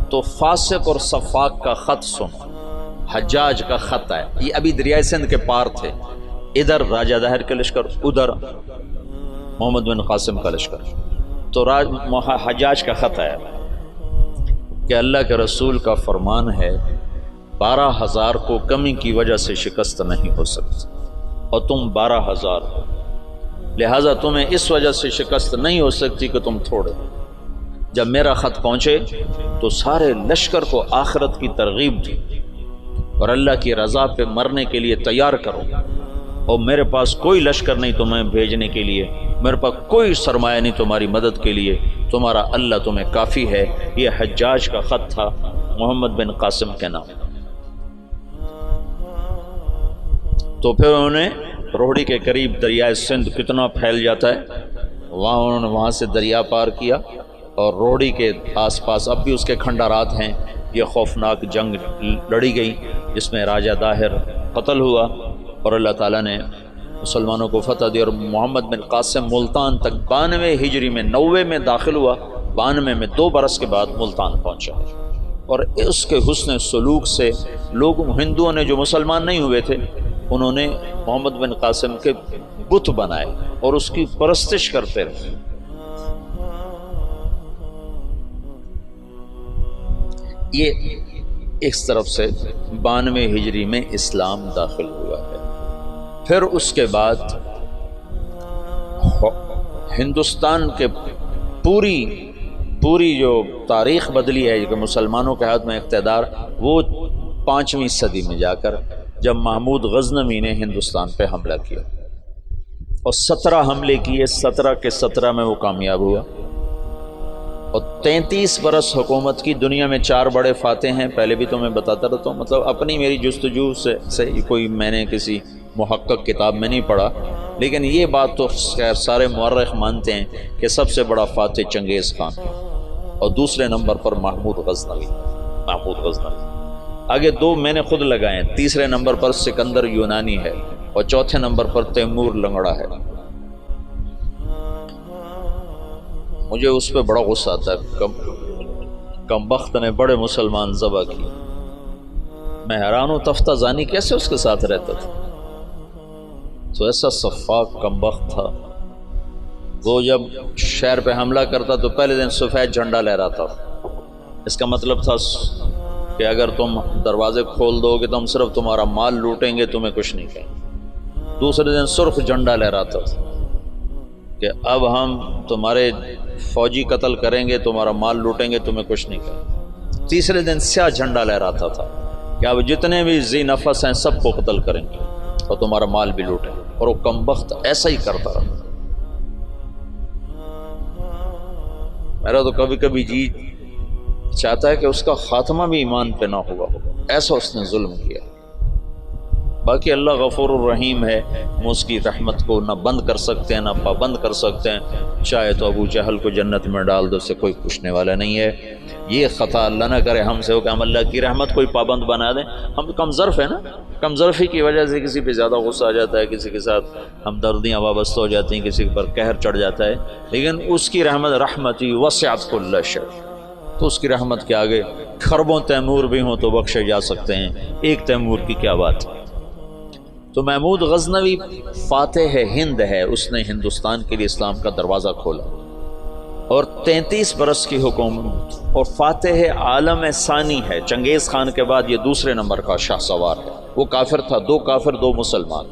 Speaker 2: تو فاسق اور صفاق کا خط سنو، حجاج کا خط ہے، یہ ابھی دریائے سندھ کے پار تھے، ادھر راجہ داہر کے لشکر، ادھر محمد بن قاسم کا لشکر. تو حجاج کا خط ہے کہ اللہ کے رسول کا فرمان ہے 12,000 کو کمی کی وجہ سے شکست نہیں ہو سکتی، اور تم 12,000 ہو، لہٰذا تمہیں اس وجہ سے شکست نہیں ہو سکتی کہ تم تھوڑے. جب میرا خط پہنچے تو سارے لشکر کو آخرت کی ترغیب دی اور اللہ کی رضا پہ مرنے کے لیے تیار کرو، اور میرے پاس کوئی لشکر نہیں تمہیں بھیجنے کے لیے، میرے پاس کوئی سرمایہ نہیں تمہاری مدد کے لیے، تمہارا اللہ تمہیں کافی ہے. یہ حجاج کا خط تھا محمد بن قاسم کے نام. تو پھر انہوں نے روہڑی کے قریب دریائے سندھ کتنا پھیل جاتا ہے، انہوں نے وہاں سے دریا پار کیا، اور روہڑی کے آس پاس اب بھی اس کے کھنڈارات ہیں. یہ خوفناک جنگ لڑی گئی جس میں راجہ داہر قتل ہوا اور اللہ تعالیٰ نے مسلمانوں کو فتح دی. اور محمد بن قاسم ملتان تک 92 ہجری میں 90 میں داخل ہوا، 92 میں 2 برس کے بعد ملتان پہنچا. اور اس کے حسن سلوک سے لوگ ہندوؤں نے جو مسلمان نہیں ہوئے تھے انہوں نے محمد بن قاسم کے بت بنائے اور اس کی پرستش کرتے رہے. یہ اس طرف سے 92 ہجری میں اسلام داخل ہوا ہے. پھر اس کے بعد ہندوستان کے پوری جو تاریخ بدلی ہے کہ مسلمانوں کے ہاتھ میں اقتدار، وہ 5ویں صدی میں جا کر جب محمود غزنوی نے ہندوستان پہ حملہ کیا اور 17 حملے کیے، 17 کے 17 میں وہ کامیاب ہوا، اور 33 برس حکومت کی۔ دنیا میں 4 بڑے فاتح ہیں، پہلے بھی تو میں بتاتا رہتا ہوں، مطلب اپنی میری جستجو سے کوئی میں نے کسی محقق کتاب میں نہیں پڑھا، لیکن یہ بات تو خیر سارے مورخ مانتے ہیں کہ سب سے بڑا فاتح چنگیز خان اور دوسرے نمبر پر محمود غزنوی۔ آگے 2 میں نے خود لگائے ہیں، تیسرے نمبر پر سکندر یونانی ہے اور چوتھے نمبر پر تیمور لنگڑا ہے۔ مجھے اس پہ بڑا غصہ آتا ہے، کم بخت نے بڑے مسلمان ذبح کی۔ میں حیران ہوں تفتہ زانی کیسے اس کے ساتھ رہتا تھا، تو ایسا صفاق کم بخت تھا۔ وہ جب شہر پہ حملہ کرتا تو پہلے دن سفید جھنڈا لہراتا تھا، اس کا مطلب تھا کہ اگر تم دروازے کھول دو گے تو ہم صرف تمہارا مال لوٹیں گے، تمہیں کچھ نہیں کہیں۔ دوسرے دن سرخ جھنڈا لہراتا تھا کہ اب ہم تمہارے فوجی قتل کریں گے، تمہارا مال لوٹیں گے، تمہیں کچھ نہیں کہیں۔ تیسرے دن سیاہ جھنڈا لہراتا تھا کہ اب جتنے بھی ذی نفس ہیں سب کو قتل کریں گے اور تمہارا مال بھی لوٹیں گے، اور وہ کم بخت ایسا ہی کرتا رہا۔ میرا تو کبھی کبھی جی چاہتا ہے کہ اس کا خاتمہ بھی ایمان پہ نہ ہوا، ایسا اس نے ظلم کیا۔ باقی اللہ غفور الرحیم ہے، ہم اس کی رحمت کو نہ بند کر سکتے ہیں نہ پابند کر سکتے ہیں۔ چاہے تو ابو جہل کو جنت میں ڈال دو، سے کوئی پوچھنے والا نہیں ہے۔ یہ خطا اللہ نہ کرے ہم سے ہو کہ ہم اللہ کی رحمت کوئی پابند بنا دیں۔ ہم کم ظرف ہیں نا، کم ظرفی کی وجہ سے کسی پہ زیادہ غصہ آ جاتا ہے، کسی کے ساتھ ہمدردیاں وابستہ ہو جاتی ہیں، کسی پر قہر چڑھ جاتا ہے، لیکن اس کی رحمت رحمتی وسعت کل شیء، تو اس کی رحمت کے آگے خربوں تیمور بھی ہوں تو بخشے جا سکتے ہیں، ایک تیمور کی کیا بات ہے۔ تو محمود غزنوی فاتح ہند ہے، اس نے ہندوستان کے لیے اسلام کا دروازہ کھولا اور 33 برس کی حکومت، اور فاتح عالم ثانی ہے۔ چنگیز خان کے بعد یہ دوسرے نمبر کا شاہ سوار ہے۔ وہ کافر تھا، 2 کافر 2 مسلمان،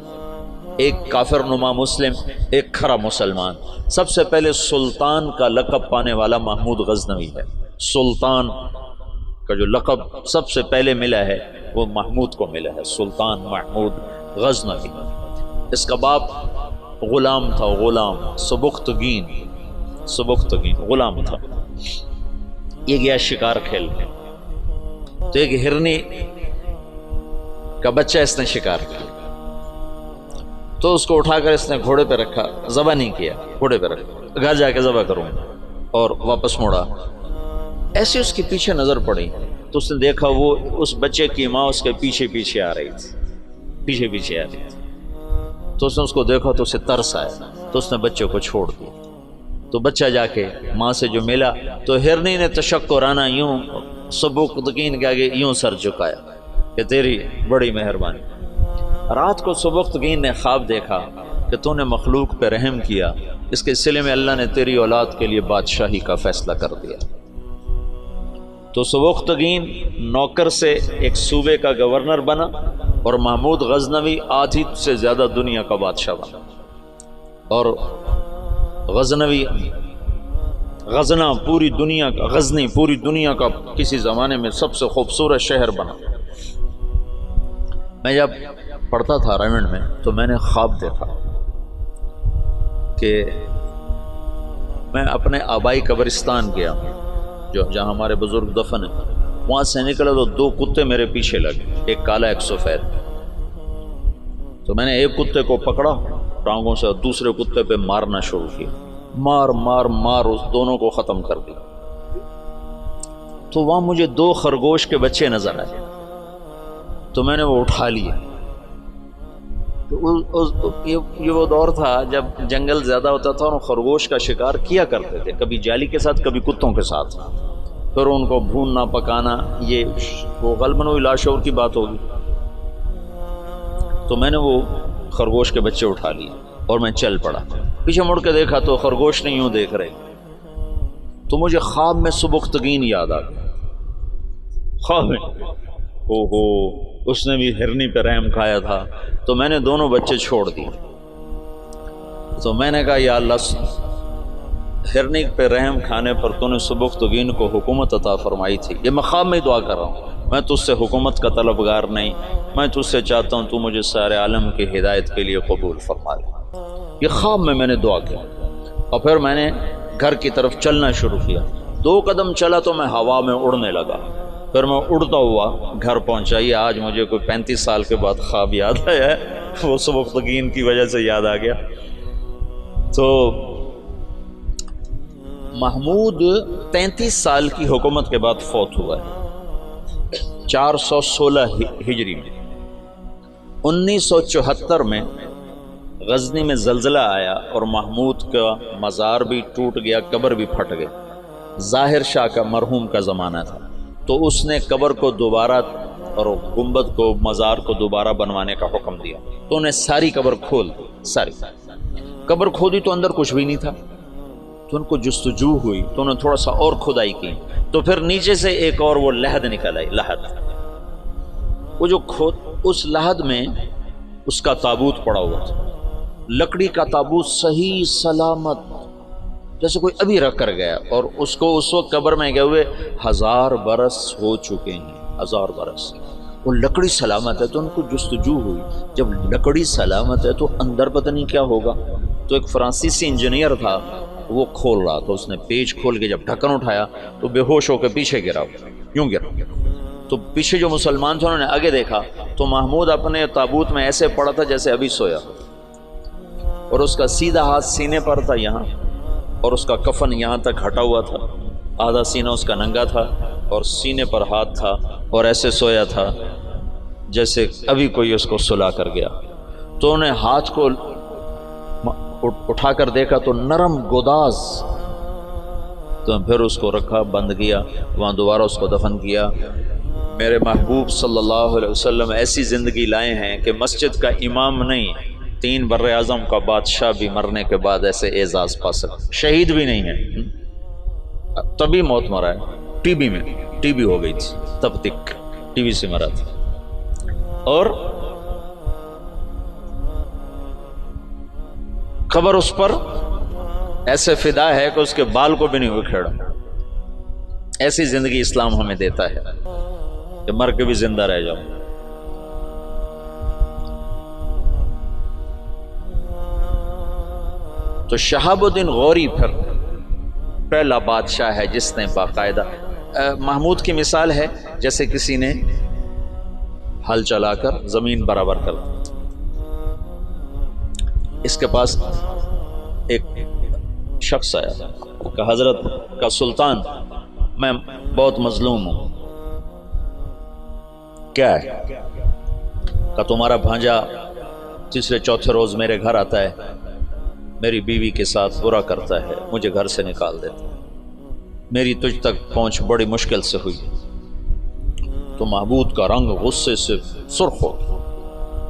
Speaker 2: ایک کافر نما مسلم، ایک کھرا مسلمان۔ سب سے پہلے سلطان کا لقب پانے والا محمود غزنوی ہے۔ سلطان کا جو لقب سب سے پہلے ملا ہے وہ محمود کو ملا ہے، سلطان محمود غزنوی۔ اس کا باپ غلام تھا، غلام سبکتگین غلام تھا۔ یہ گیا شکار کھیلنے، تو ایک ہرنی کا بچہ اس نے شکار کیا، تو اس کو اٹھا کر اس نے گھوڑے پہ رکھا، ذبح نہیں کیا، گھوڑے پہ رکھا، گھر جا کے ذبح کروں، اور واپس موڑا۔ ایسے اس کے پیچھے نظر پڑی تو اس نے دیکھا وہ اس بچے کی ماں اس کے پیچھے آ رہی تھی، تو اس نے اس کو دیکھا تو اسے ترس آیا، تو اس نے بچے کو چھوڑ دیا۔ تو بچہ جا کے ماں سے جو ملا تو ہرنی نے تشکرانہ یوں سبکتگین کے آگے یوں سر جھکایا کہ تیری بڑی مہربانی۔ رات کو سبکتگین نے خواب دیکھا کہ تو نے مخلوق پہ رحم کیا، اس کے سلے میں اللہ نے تیری اولاد کے لیے بادشاہی کا فیصلہ کر دیا۔ تو سبکتگین نوکر سے ایک صوبے کا گورنر بنا، اور محمود غزنوی آدھی سے زیادہ دنیا کا بادشاہ بنا، اور غزنی پوری دنیا کا کسی زمانے میں سب سے خوبصورت شہر بنا۔ میں جب پڑھتا تھا رائمنڈ میں تو میں نے خواب دیکھا کہ میں اپنے آبائی قبرستان گیا جہاں ہمارے بزرگ دفن ہیں، وہاں سے نکلا تو 2 کتے میرے پیچھے لگے، ایک کالا ایک سفید۔ تو میں نے ایک کتے کو پکڑا ٹانگوں سے اور دوسرے کتے پہ مارنا شروع کیا، مار اس دونوں کو ختم کر دیا۔ تو وہاں مجھے 2 خرگوش کے بچے نظر آئے، تو میں نے وہ اٹھا لیے۔ یہ وہ دور تھا جب جنگل زیادہ ہوتا تھا اور خرگوش کا شکار کیا کرتے تھے، کبھی جالی کے ساتھ کبھی کتوں کے ساتھ، پھر ان کو بھوننا پکانا، یہ وہ غالباً وہی لاشعور کی بات ہوگی۔ تو میں نے وہ خرگوش کے بچے اٹھا لیے اور میں چل پڑا۔ پیچھے مڑ کے دیکھا تو خرگوش نہیں یوں دیکھ رہے، تو مجھے خواب میں سبکتگین یاد آ گیا۔ خواب میں اس نے بھی ہرنی پہ رحم کھایا تھا، تو میں نے دونوں بچے چھوڑ دیے۔ تو میں نے کہا یا اللہ ہرنی پہ رحم کھانے پر تو نے سبکتگین کو حکومت عطا فرمائی تھی. یہ مقام میں دعا کر رہا ہوں، میں تجھ سے حکومت کا طلبگار نہیں، میں تجھ سے چاہتا ہوں تو مجھے سارے عالم کی ہدایت کے لیے قبول فرما لے. یہ خواب میں نے دعا کی اور پھر میں نے گھر کی طرف چلنا شروع کیا. 2 قدم چلا تو میں ہوا میں اڑنے لگا، پھر میں اڑتا ہوا گھر پہنچا. یہ آج مجھے کوئی 35 سال کے بعد خواب یاد آیا ہے، وہ سبکتگین کی وجہ سے یاد آ گیا. تو محمود 33 سال کی حکومت کے بعد فوت ہوا ہے 416 ہجری میں. 1974 میں غزنی میں زلزلہ آیا اور محمود کا مزار بھی ٹوٹ گیا، قبر بھی پھٹ گئی. ظاہر شاہ کا مرحوم کا زمانہ تھا، تو اس نے قبر کو دوبارہ اور گنبد کو، مزار کو دوبارہ بنوانے کا حکم دیا. تو انہیں ساری قبر کھول دی. ساری قبر کھودی تو اندر کچھ بھی نہیں تھا. تو ان کو جستجو ہوئی تو انہوں نے تھوڑا سا اور کھدائی کی، تو پھر نیچے سے ایک اور وہ لحد نکل آئی. لحد، وہ جو اس لحد میں اس کا تابوت پڑا ہوا تھا، لکڑی کا تابوت صحیح سلامت، جیسے کوئی ابھی رکھ کر گیا. اور اس کو اس وقت قبر میں گئے ہوئے 1000 برس ہو چکے ہیں، 1000 برس. وہ لکڑی سلامت ہے. تو ان کو جستجو ہوئی، جب لکڑی سلامت ہے تو اندر پتہ نہیں کیا ہوگا. تو ایک فرانسیسی انجینئر تھا، وہ کھول رہا تھا. اس نے پیچ کھول کے جب ڈھکن اٹھایا تو بے ہوش ہو کے پیچھے گرا، یوں گرا. تو پیچھے جو مسلمان تھے انہوں نے آگے دیکھا تو محمود اپنے تابوت میں ایسے پڑا تھا جیسے ابھی سویا، اور اس کا سیدھا ہاتھ سینے پر تھا یہاں، اور اس کا کفن یہاں تک ہٹا ہوا تھا. آدھا سینہ اس کا ننگا تھا اور سینے پر ہاتھ تھا، اور ایسے سویا تھا جیسے ابھی کوئی اس کو سلا کر گیا. تو انہیں ہاتھ کو اٹھا کر دیکھا تو نرم گوداز. تو پھر اس کو رکھا، بند کیا، وہاں دوبارہ اس کو دفن کیا. میرے محبوب صلی اللہ علیہ وسلم ایسی زندگی لائے ہیں کہ مسجد کا امام نہیں، 3 بر اعظم کا بادشاہ بھی مرنے کے بعد ایسے اعزاز پا سکتا. شہید بھی نہیں ہے، تبھی موت مرا ہے. ٹی بی ہو گئی تھی، تب تک ٹی بی سے مرا تھا. اور قبر اس پر ایسے فدا ہے کہ اس کے بال کو بھی نہیں اکھیڑا. ایسی زندگی اسلام ہمیں دیتا ہے کہ مر کے بھی زندہ رہ جاؤ. تو شہاب الدین غوری پھر پہلا بادشاہ ہے جس نے باقاعدہ، محمود کی مثال ہے جیسے کسی نے ہل چلا کر زمین برابر کر دی. اس کے پاس ایک شخص آیا کہ حضرت کا سلطان، میں بہت مظلوم ہوں. کیا ہے؟ کہ تمہارا بھانجا تیسرے چوتھے روز میرے گھر آتا ہے، میری بیوی کے ساتھ برا کرتا ہے، مجھے گھر سے نکال دیتا ہے، میری تجھ تک پہنچ بڑی مشکل سے ہوئی. تو محمود کا رنگ غصے سے سرخ ہو.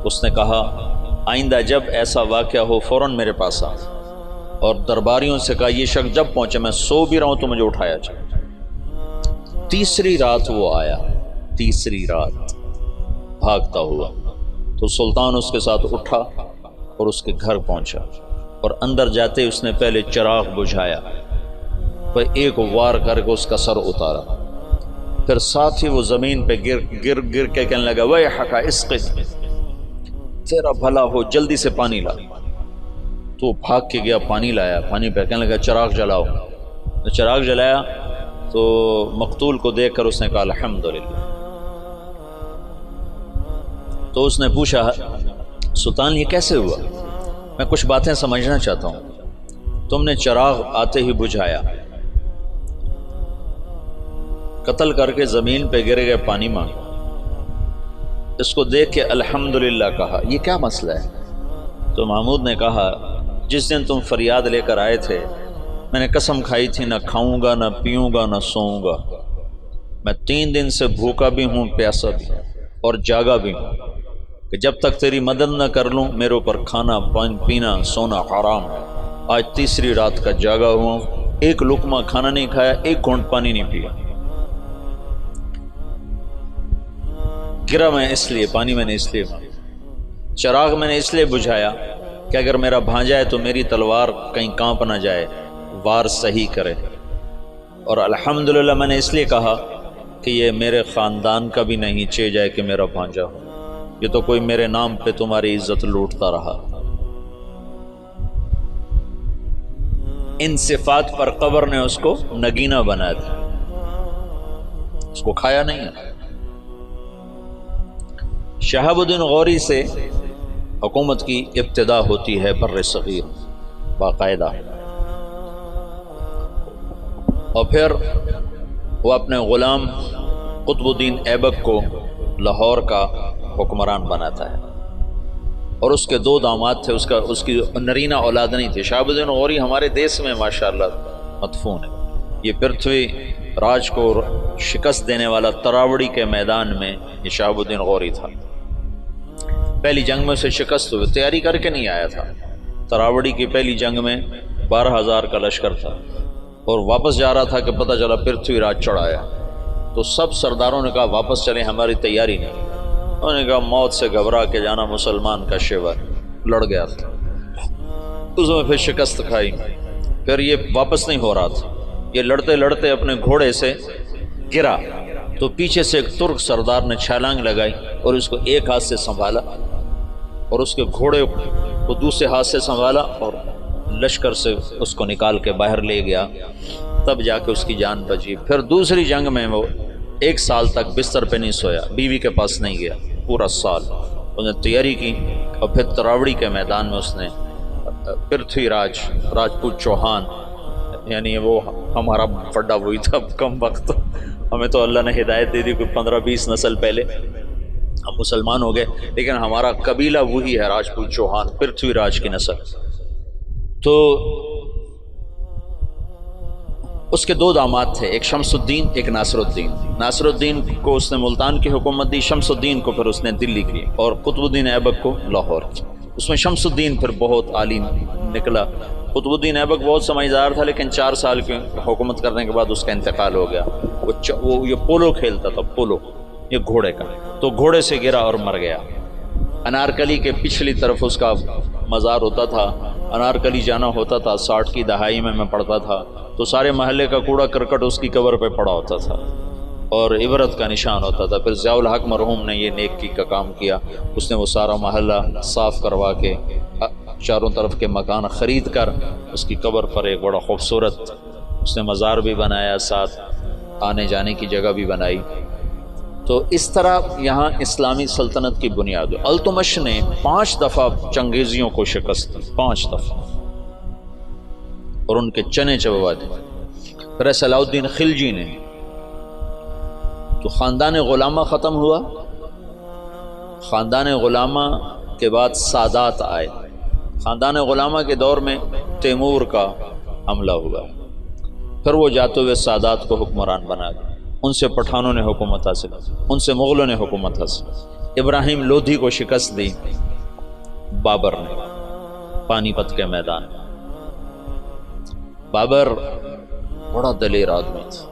Speaker 2: اس نے کہا آئندہ جب ایسا واقعہ ہو فوراً میرے پاس آ. اور درباریوں سے کہا یہ شخص جب پہنچے، میں سو بھی رہا ہوں تو مجھے اٹھایا جائے. تیسری رات وہ آیا، تیسری رات بھاگتا ہوا. تو سلطان اس کے ساتھ اٹھا اور اس کے گھر پہنچا، اور اندر جاتے اس نے پہلے چراغ بجھایا، پھر ایک وار کر کے اس کا سر اتارا. پھر ساتھ ہی وہ زمین پہ گر کے کہنے لگا ویحک اسقط، تیرا بھلا ہو، جلدی سے پانی لا. تو بھاگ کے گیا، پانی لایا، پانی پہ کہنے لگا چراغ جلاؤ. چراغ جلایا تو مقتول کو دیکھ کر اس نے کہا الحمدللہ. تو اس نے پوچھا سلطان یہ کیسے ہوا؟ میں کچھ باتیں سمجھنا چاہتا ہوں. تم نے چراغ آتے ہی بجھایا، قتل کر کے زمین پہ گر گئے، پانی مانگا. اس کو دیکھ کے الحمدللہ کہا، یہ کیا مسئلہ ہے؟ تو محمود نے کہا جس دن تم فریاد لے کر آئے تھے میں نے قسم کھائی تھی نہ کھاؤں گا، نہ پیوں گا، نہ سوؤں گا. میں 3 دن سے بھوکا بھی ہوں، پیاسا بھی اور جاگا بھی ہوں کہ جب تک تیری مدد نہ کر لوں میرے اوپر کھانا پینا سونا حرام. آج تیسری رات کا جاگا ہوا، ایک لقمہ کھانا نہیں کھایا، ایک گھونٹ پانی نہیں پیا. گرا میں اس لیے، پانی میں نے اس لیے، چراغ میں نے اس لیے بجھایا کہ اگر میرا بھانجا ہے تو میری تلوار کہیں کانپ نہ جائے، وار صحیح کرے. اور الحمدللہ میں نے اس لیے کہا کہ یہ میرے خاندان کا بھی نہیں چہ جائے کہ میرا بھانجا ہو. یہ تو کوئی میرے نام پہ تمہاری عزت لوٹتا رہا. ان صفات پر قبر نے اس کو نگینہ بنا دیا، اس کو کھایا نہیں ہے. شہاب الدین غوری سے حکومت کی ابتدا ہوتی ہے بر صغیر باقاعدہ، اور پھر وہ اپنے غلام قطب الدین ایبک کو لاہور کا حکمران بناتا ہے. اور اس کے 2 داماد تھے، اس کی نرینہ اولاد نہیں تھی. شہاب الدین غوری ہمارے دیس میں ماشاءاللہ مدفون ہے. یہ پرتھوی راج کو شکست دینے والا تراوڑی کے میدان میں یہ شہاب الدین غوری تھا. پہلی جنگ میں اسے شکست ہوئی، تیاری کر کے نہیں آیا تھا. تراوڑی کی پہلی جنگ میں 12,000 کا لشکر تھا اور واپس جا رہا تھا کہ پتہ چلا پرتھوی راج چڑھایا. تو سب سرداروں نے کہا واپس چلیں، ہماری تیاری نہیں. انہوں نے کہا موت سے گھبرا کے جانا مسلمان کا شیوا. لڑ گیا تھا، اس میں پھر شکست کھائی. پھر یہ واپس نہیں ہو رہا تھا، یہ لڑتے لڑتے اپنے گھوڑے سے گرا تو پیچھے سے ایک ترک سردار نے چھلانگ لگائی اور اس کو ایک ہاتھ سے سنبھالا اور اس کے گھوڑے کو دوسرے ہاتھ سے سنبھالا اور لشکر سے اس کو نکال کے باہر لے گیا. تب جا کے اس کی جان بچی. پھر دوسری جنگ میں وہ 1 سال تک بستر پہ نہیں سویا، بیوی کے پاس نہیں گیا پورا سال. اس نے تیاری کی اور پھر تراوڑی کے میدان میں اس نے پرتھوی راج راجپوت چوہان، یعنی وہ ہمارا پڈا وہی تھا کم وقت. ہمیں تو اللہ نے ہدایت دے دی کوئی 15-20 نسل پہلے ہم مسلمان ہو گئے، لیکن ہمارا قبیلہ وہی ہے راجپوت چوہان، پرتھوی راج کی نسل. تو اس کے 2 داماد تھے، ایک شمس الدین ایک ناصر الدین. ناصر الدین کو اس نے ملتان کی حکومت دی، شمس الدین کو پھر اس نے دلی کی اور قطب الدین ایبک کو لاہور کی. اس میں شمس الدین پھر بہت عالی نکلا. قطب الدین ایبک بہت سمجھدار تھا، لیکن 4 سال کی حکومت کرنے کے بعد اس کا انتقال ہو گیا. وہ یہ پولو کھیلتا تھا، پولو یہ گھوڑے کا، تو گھوڑے سے گرا اور مر گیا. انارکلی کے پچھلی طرف اس کا مزار ہوتا تھا. انارکلی جانا ہوتا تھا، 60 کی دہائی میں پڑھتا تھا، تو سارے محلے کا کوڑا کرکٹ اس کی قبر پہ پڑا ہوتا تھا اور عبرت کا نشان ہوتا تھا. پھر ضیاء الحق مرحوم نے یہ نیکی کا کام کیا. اس نے وہ سارا محلہ صاف کروا کے چاروں طرف کے مکان خرید کر اس کی قبر پر ایک بڑا خوبصورت اس نے مزار بھی بنایا، ساتھ آنے جانے کی جگہ بھی بنائی. تو اس طرح یہاں اسلامی سلطنت کی بنیاد. التمش نے 5 دفعہ چنگیزیوں کو شکست دی، 5 دفعہ، اور ان کے چنے چبوا دی. پھر صلاح الدین خلجی نے، تو خاندان غلامہ ختم ہوا. خاندان غلامہ کے بعد سادات آئے. خاندان غلامہ کے دور میں تیمور کا حملہ ہوا، پھر وہ جاتے ہوئے سادات کو حکمران بنا دیا. ان سے پٹھانوں نے حکومت حاصل، ان سے مغلوں نے حکومت حاصل. ابراہیم لودھی کو شکست دی بابر نے پانی پت کے میدان میں. بابر بڑا دلیر آدمی تھا،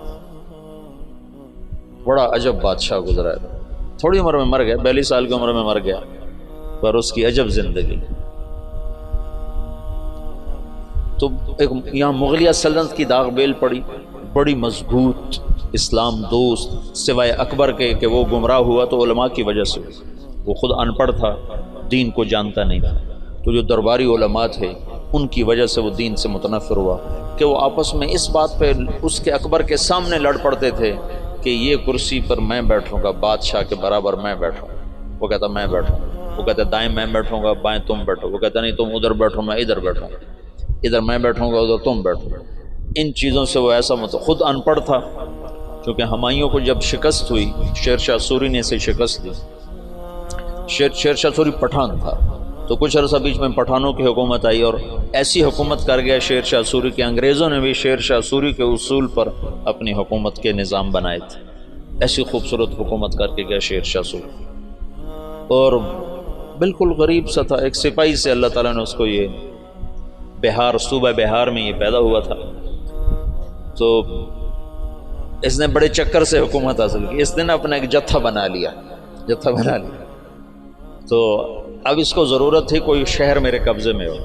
Speaker 2: بڑا عجب بادشاہ گزرا ہے. تھوڑی عمر میں مر گیا، 42 سال کی عمر میں مر گیا، پر اس کی عجب زندگی. تو ایک یہاں مغلیہ سلطنت کی داغ بیل پڑی، بڑی مضبوط اسلام دوست، سوائے اکبر کے کہ وہ گمراہ ہوا تو علماء کی وجہ سے. وہ خود ان پڑھ تھا، دین کو جانتا نہیں تھا. تو جو درباری علماء تھے ان کی وجہ سے وہ دین سے متنفر ہوا کہ وہ آپس میں اس بات پہ اس کے اکبر کے سامنے لڑ پڑتے تھے کہ یہ کرسی پر میں بیٹھوں گا، بادشاہ کے برابر میں بیٹھوں. وہ کہتا میں بیٹھوں، وہ کہتا دائیں میں بیٹھوں گا، بائیں تم بیٹھو. وہ کہتا نہیں تم ادھر بیٹھو میں ادھر بیٹھوں، ادھر میں بیٹھوں گا ادھر تم بیٹھو. ان چیزوں سے وہ ایسا خود ان پڑھ تھا. کیونکہ ہمایوں کو جب شکست ہوئی، شیر شاہ سوری نے اسے شکست دی. شیر شاہ سوری پٹھان تھا، تو کچھ عرصہ بیچ میں پٹھانوں کی حکومت آئی اور ایسی حکومت کر گیا شیر شاہ سوری کہ انگریزوں نے بھی شیر شاہ سوری کے اصول پر اپنی حکومت کے نظام بنائے تھے. ایسی خوبصورت حکومت کر کے گیا شیر شاہ سوری، اور بالکل غریب سا تھا. ایک سپاہی سے اللہ تعالیٰ نے اس کو یہ بہار، صوبہ بہار میں یہ پیدا ہوا تھا. تو اس نے بڑے چکر سے حکومت حاصل کی. اس نے اپنا ایک جتھا بنا لیا. تو اب اس کو ضرورت تھی کوئی شہر میرے قبضے میں ہو.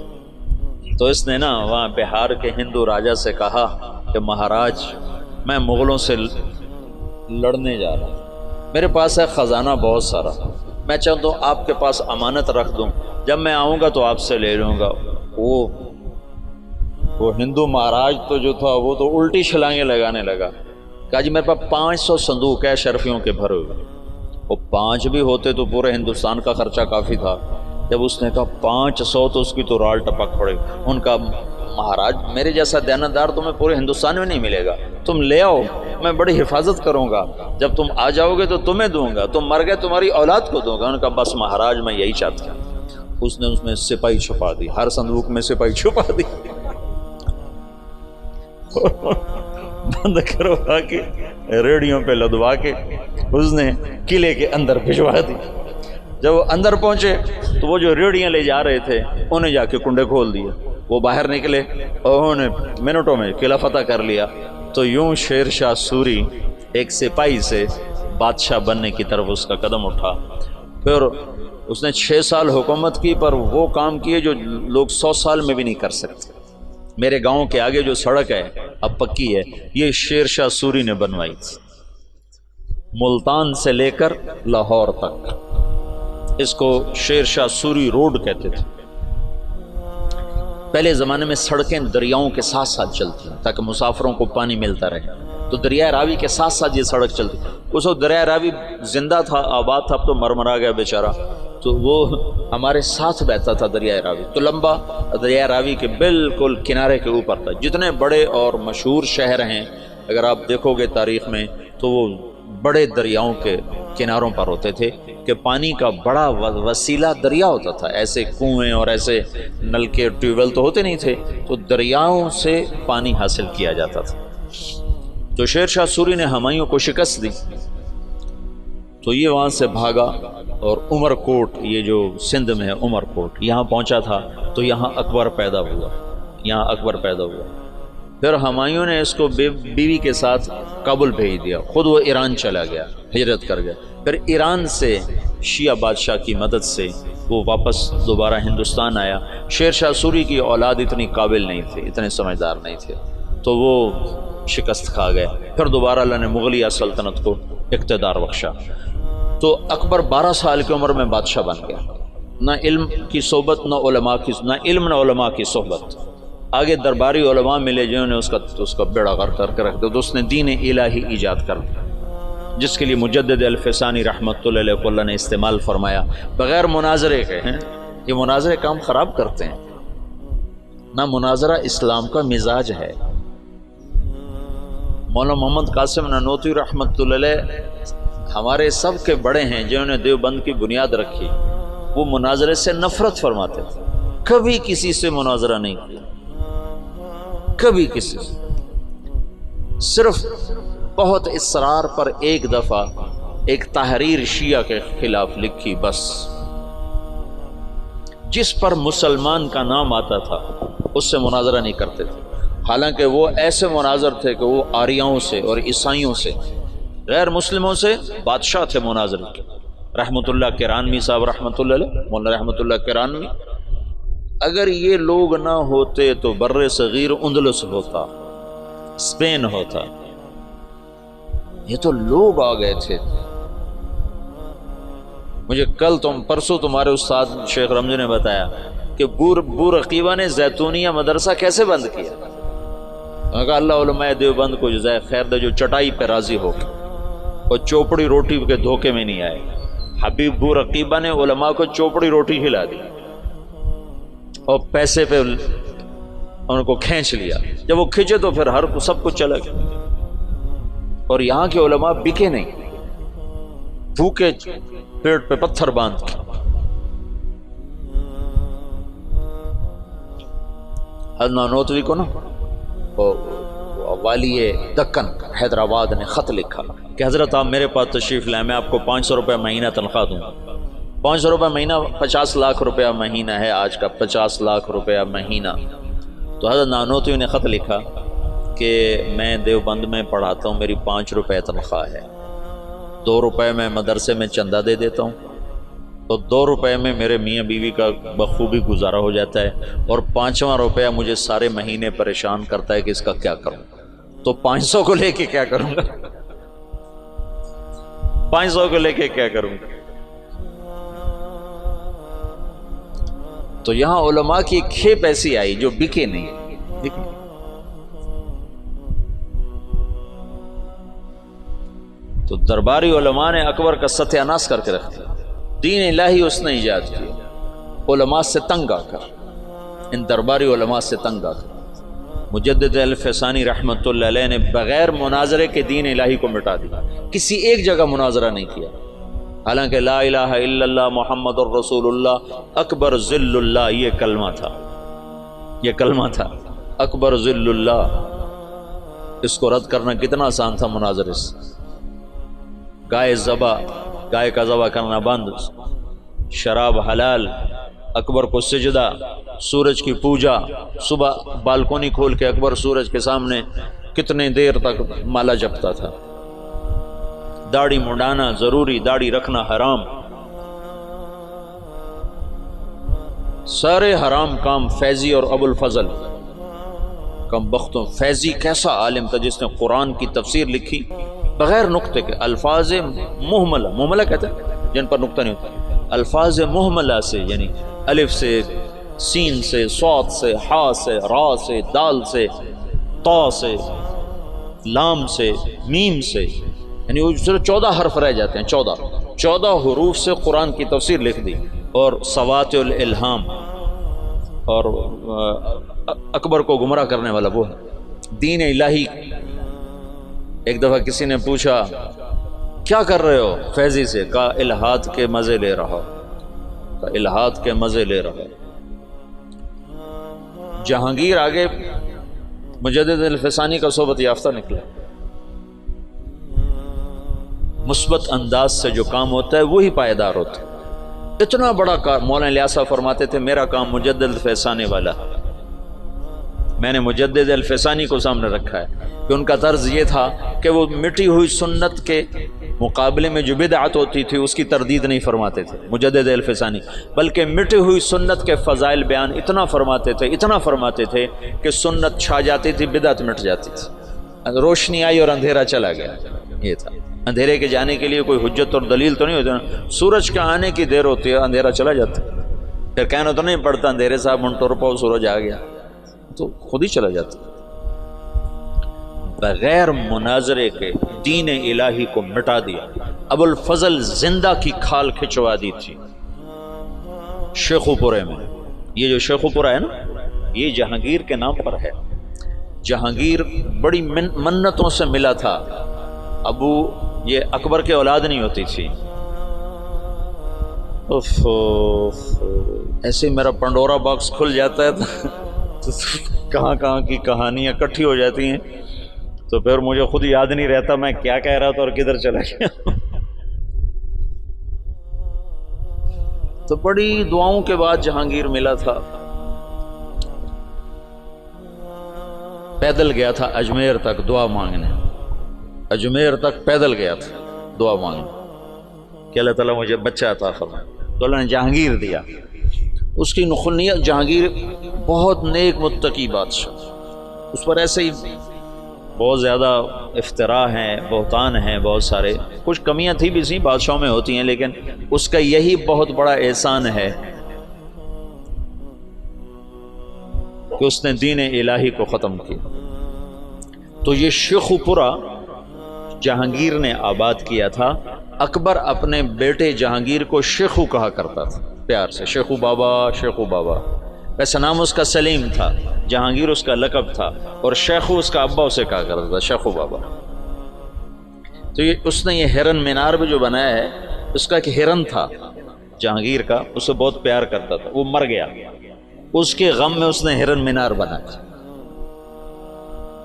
Speaker 2: تو اس نے نا وہاں بہار کے ہندو راجا سے کہا کہ مہاراج میں مغلوں سے لڑنے جا رہا ہوں، میرے پاس ہے خزانہ بہت سارا، میں چاہتا ہوں آپ کے پاس امانت رکھ دوں، جب میں آؤں گا تو آپ سے لے لوں گا۔ وہ ہندو مہاراج تو جو تھا وہ تو الٹی چھلانگیں لگانے لگا، کہا جی میرے پاس 500 صندوق ہے شرفیوں کے بھرے ہوئے، وہ 5 بھی ہوتے تو پورے ہندوستان کا خرچہ کافی تھا۔ جب اس نے کہا 500 تو اس کی تو رال ٹپک پڑے، ان کا مہاراج میرے جیسا دیانتدار تمہیں پورے ہندوستان میں نہیں ملے گا، تم لے آؤ، میں بڑی حفاظت کروں گا، جب تم آ جاؤ گے تو تمہیں دوں گا، تم مر گئے تمہاری اولاد کو دوں گا۔ ان کا بس مہاراج میں یہی چاہتا ہوں۔ اس نے اس میں سپاہی چھپا دی، ہر صندوق میں سپاہی چھپا دی، بند کروا کے ریڑیوں پہ لدوا کے اس نے قلعے کے اندر بھجوا دی۔ جب وہ اندر پہنچے تو وہ جو ریڑیاں لے جا رہے تھے انہیں جا کے کنڈے کھول دیے، وہ باہر نکلے اور انہوں نے منٹوں میں قلعہ فتح کر لیا۔ تو یوں شیر شاہ سوری ایک سپاہی سے بادشاہ بننے کی طرف اس کا قدم اٹھا۔ پھر اس نے 6 سال حکومت کی، پر وہ کام کیے جو لوگ 100 سال میں بھی نہیں کر سکتے۔ میرے گاؤں کے آگے جو سڑک ہے اب پکی ہے، یہ شیر شاہ سوری نے بنوائی تھی، ملتان سے لے کر لاہور تک، اس کو شیر شاہ سوری روڈ کہتے تھے۔ پہلے زمانے میں سڑکیں دریاؤں کے ساتھ ساتھ چلتی ہیں تاکہ مسافروں کو پانی ملتا رہے، تو دریائے راوی کے ساتھ ساتھ یہ سڑک چلتی۔ اس وقت دریائے راوی زندہ تھا، آباد تھا، اب تو مرمرا گیا بیچارہ، تو وہ ہمارے ساتھ بہتا تھا دریائے راوی، تو لمبا دریائے راوی کے بالکل کنارے کے اوپر تھا۔ جتنے بڑے اور مشہور شہر ہیں اگر آپ دیکھو گے تاریخ میں تو وہ بڑے دریاؤں کے کناروں پر ہوتے تھے کہ پانی کا بڑا وسیلہ دریا ہوتا تھا، ایسے کنویں اور ایسے نلکے ٹیوب ویل تو ہوتے نہیں تھے، تو دریاؤں سے پانی حاصل کیا جاتا تھا۔ تو شیر شاہ سوری نے ہمایوں کو شکست دی تو یہ وہاں سے بھاگا اور عمر کوٹ، یہ جو سندھ میں ہے عمر کوٹ، یہاں پہنچا تھا تو یہاں اکبر پیدا ہوا۔ پھر ہمایوں نے اس کو بیوی کے ساتھ کابل بھیج دیا، خود وہ ایران چلا گیا، ہجرت کر گیا۔ پھر ایران سے شیعہ بادشاہ کی مدد سے وہ واپس دوبارہ ہندوستان آیا۔ شیر شاہ سوری کی اولاد اتنی قابل نہیں تھے، اتنے سمجھدار نہیں تھے، تو وہ شکست کھا گئے۔ پھر دوبارہ اللہ نے مغلیہ سلطنت کو اقتدار بخشا، تو اکبر 12 سال کی عمر میں بادشاہ بن گیا۔ نہ علم کی صحبت، نہ علم نہ علماء کی صحبت۔ آگے درباری علماء ملے جنہوں نے اس کا بیڑا غرق کر کے رکھ دیا، تو اس نے دین الہی ایجاد کر دیا، جس کے لیے مجدد الفسانی رحمۃ اللہ علیہ کو اللہ نے استعمال فرمایا، بغیر مناظرے کے ہیں۔ یہ مناظرے کام خراب کرتے ہیں، نہ مناظرہ اسلام کا مزاج ہے۔ مولانا محمد قاسم نانوتوی رحمۃ اللہ علیہ ہمارے سب کے بڑے ہیں جنہوں نے دیوبند کی بنیاد رکھی، وہ مناظرے سے نفرت فرماتے تھے، کبھی کسی سے مناظرہ نہیں کیا، کبھی کسی سے، صرف بہت اصرار پر ایک دفعہ ایک تحریر شیعہ کے خلاف لکھی، بس جس پر مسلمان کا نام آتا تھا اس سے مناظرہ نہیں کرتے تھے، حالانکہ وہ ایسے مناظر تھے کہ وہ آریاؤں سے اور عیسائیوں سے، غیر مسلموں سے بادشاہ تھے مناظر کے۔ رحمۃ اللہ کرانوی صاحب رحمۃ اللہ علیہ، مولانا رحمۃ اللہ کرانوی، اگر یہ لوگ نہ ہوتے تو بر صغیر اندلس ہوتا، اسپین ہوتا، یہ تو لوگ آ گئے تھے۔ مجھے پرسوں تمہارے استاد شیخ رمضی نے بتایا کہ بورقیبہ نے زیتونیہ مدرسہ کیسے بند کیا۔ میں کہا اللہ علماء دیوبند کو جزائے خیر دے جو چٹائی پہ راضی ہو کے اور چوپڑی روٹی کے دھوکے میں نہیں آئے۔ حبیب بورقیبہ نے علماء کو چوپڑی روٹی کھلا دی اور پیسے پہ ان کو کھینچ لیا، جب وہ کھینچے تو پھر ہر سب کچھ چلا گیا، اور یہاں کے علماء بکے نہیں، بھوکے پیٹ پہ پتھر باندھ کے۔ حضرت نانوتوی کو نا والی دکن حیدرآباد نے خط لکھا کہ حضرت آپ میرے پاس تشریف لائیں، میں آپ کو 500 روپے مہینہ تنخواہ دوں گا۔ 500 روپے مہینہ 50 لاکھ روپیہ مہینہ ہے آج کا، 50 لاکھ روپیہ مہینہ۔ تو حضرت نانوتوی نے خط لکھا کہ میں دیوبند میں پڑھاتا ہوں، میری 5 روپے تنخواہ ہے، 2 روپے میں مدرسے میں چندہ دے دیتا ہوں، تو 2 روپے میں میرے میاں بیوی کا بخوبی گزارا ہو جاتا ہے، اور 5واں روپیہ مجھے سارے مہینے پریشان کرتا ہے کہ اس کا کیا کروں، تو 500 کو لے کے کیا کروں گا؟ 500 کو لے کے کیا کروں گا؟ تو یہاں علماء کی ایک کھیپ ایسی آئی جو بکے نہیں۔ تو درباری علماء نے اکبر کا ستیہ ناش کر کے رکھ دیا۔ دین الہی اس نے ایجاد کیا علماء سے تنگ آ کر، ان درباری علماء سے تنگ آ کر۔ مجدد الفسانی رحمۃ اللہ علیہ نے بغیر مناظرے کے دین الہی کو مٹا دیا، کسی ایک جگہ مناظرہ نہیں کیا، حالانکہ لا الہ الا اللہ محمد الرسول اللہ اکبر ذل اللہ یہ کلمہ تھا، یہ کلمہ تھا اکبر ذل اللہ۔ اس کو رد کرنا کتنا آسان تھا مناظرے سے۔ گائے کا ذبح کرنا بند، شراب حلال، اکبر کو سجدہ، سورج کی پوجا، صبح بالکونی کھول کے اکبر سورج کے سامنے کتنے دیر تک مالا جپتا تھا۔ داڑھی منڈانا ضروری، داڑھی رکھنا حرام، سارے حرام کام فیضی اور ابو الفضل کم بختوں۔ فیضی کیسا عالم تھا جس نے قرآن کی تفسیر لکھی بغیر نقطے کے، الفاظ محملہ، محملہ کہتے ہیں جن پر نقطہ نہیں ہوتا، الفاظ محملہ سے، یعنی الف سے، سین سے، صاد سے، ہا سے، را سے، دال سے، تا سے، لام سے، میم سے، یعنی وہ صرف 14 حرف رہ جاتے ہیں، 14 حروف سے قرآن کی تفسیر لکھ دی، اور سوات الالہام، اور اکبر کو گمراہ کرنے والا وہ ہے دین الہی۔ ایک دفعہ کسی نے پوچھا کیا کر رہے ہو فیضی سے، کہا الہاد کے مزے لے رہا، کہا الہاد کے مزے لے رہا۔ جہانگیر آگے مجدد الفسانی کا صحبت یافتہ نکلا۔ مثبت انداز سے جو کام ہوتا ہے وہی پائیدار ہوتا ہے۔ اتنا بڑا کام، مولانا الیاس صاحب فرماتے تھے میرا کام مجدد الفسانی والا، میں نے مجدد الفسانی کو سامنے رکھا ہے کہ ان کا طرز یہ تھا کہ وہ مٹی ہوئی سنت کے مقابلے میں جو بدعت ہوتی تھی اس کی تردید نہیں فرماتے تھے مجدد الفسانی، بلکہ مٹی ہوئی سنت کے فضائل بیان اتنا فرماتے تھے کہ سنت چھا جاتی تھی، بدعت مٹ جاتی تھی، روشنی آئی اور اندھیرا چلا گیا۔ یہ تھا اندھیرے کے جانے کے لیے کوئی حجت اور دلیل تو نہیں ہوتی نا، سورج کے آنے کی دیر ہوتی ہے اندھیرا چلا جاتا ہے، پھر کہنا تو نہیں پڑتا اندھیرے صاحب منٹو رپاؤ سورج آ گیا، تو خود ہی چلا جاتا۔ بغیر مناظرے کے دین الہی کو مٹا دیا۔ ابو الفضل زندہ کی کھال کھچوا دی تھی شیخو پورے میں۔ یہ جو شیخو پورہ ہے نا، یہ جہانگیر کے نام پر ہے۔ جہانگیر بڑی منتوں سے ملا تھا، ابو یہ اکبر کے اولاد نہیں ہوتی تھی۔ ایسے میرا پنڈورا باکس کھل جاتا ہے تو کہاں کی کہانیاں اکٹھی ہو جاتی ہیں، تو پھر مجھے خود یاد نہیں رہتا میں کیا کہہ رہا تھا اور کدھر چلا گیا۔ تو بڑی دعاؤں کے بعد جہانگیر ملا تھا، پیدل گیا تھا اجمیر تک دعا مانگنے، اجمیر تک پیدل گیا تھا دعا مانگنے کہ اللہ تعالیٰ مجھے بچہ عطا فرمائے، تو اللہ نے جہانگیر دیا۔ اس کی نخلیت، جہانگیر بہت نیک متقی بادشاہ، اس پر ایسے ہی بہت زیادہ افتراء ہیں، بہتان ہیں، بہت سارے، کچھ کمیاں تھی بھی سی بادشاہوں میں ہوتی ہیں، لیکن اس کا یہی بہت بڑا احسان ہے کہ اس نے دین الہی کو ختم کیا۔ تو یہ شیخو پورہ جہانگیر نے آباد کیا تھا۔ اکبر اپنے بیٹے جہانگیر کو شیخو کہا کرتا تھا پیار سے، شیخو بابا، شیخو بابا۔ ویسے نام اس کا سلیم تھا، جہانگیر اس کا لقب تھا، اور شیخو اس کا ابا اسے کہا کرتا تھا، شیخو بابا۔ تو اس نے یہ ہرن مینار بھی جو بنایا ہے، اس کا ایک ہرن تھا جہانگیر کا، اسے بہت پیار کرتا تھا، وہ مر گیا، اس کے غم میں اس نے ہرن مینار بنایا۔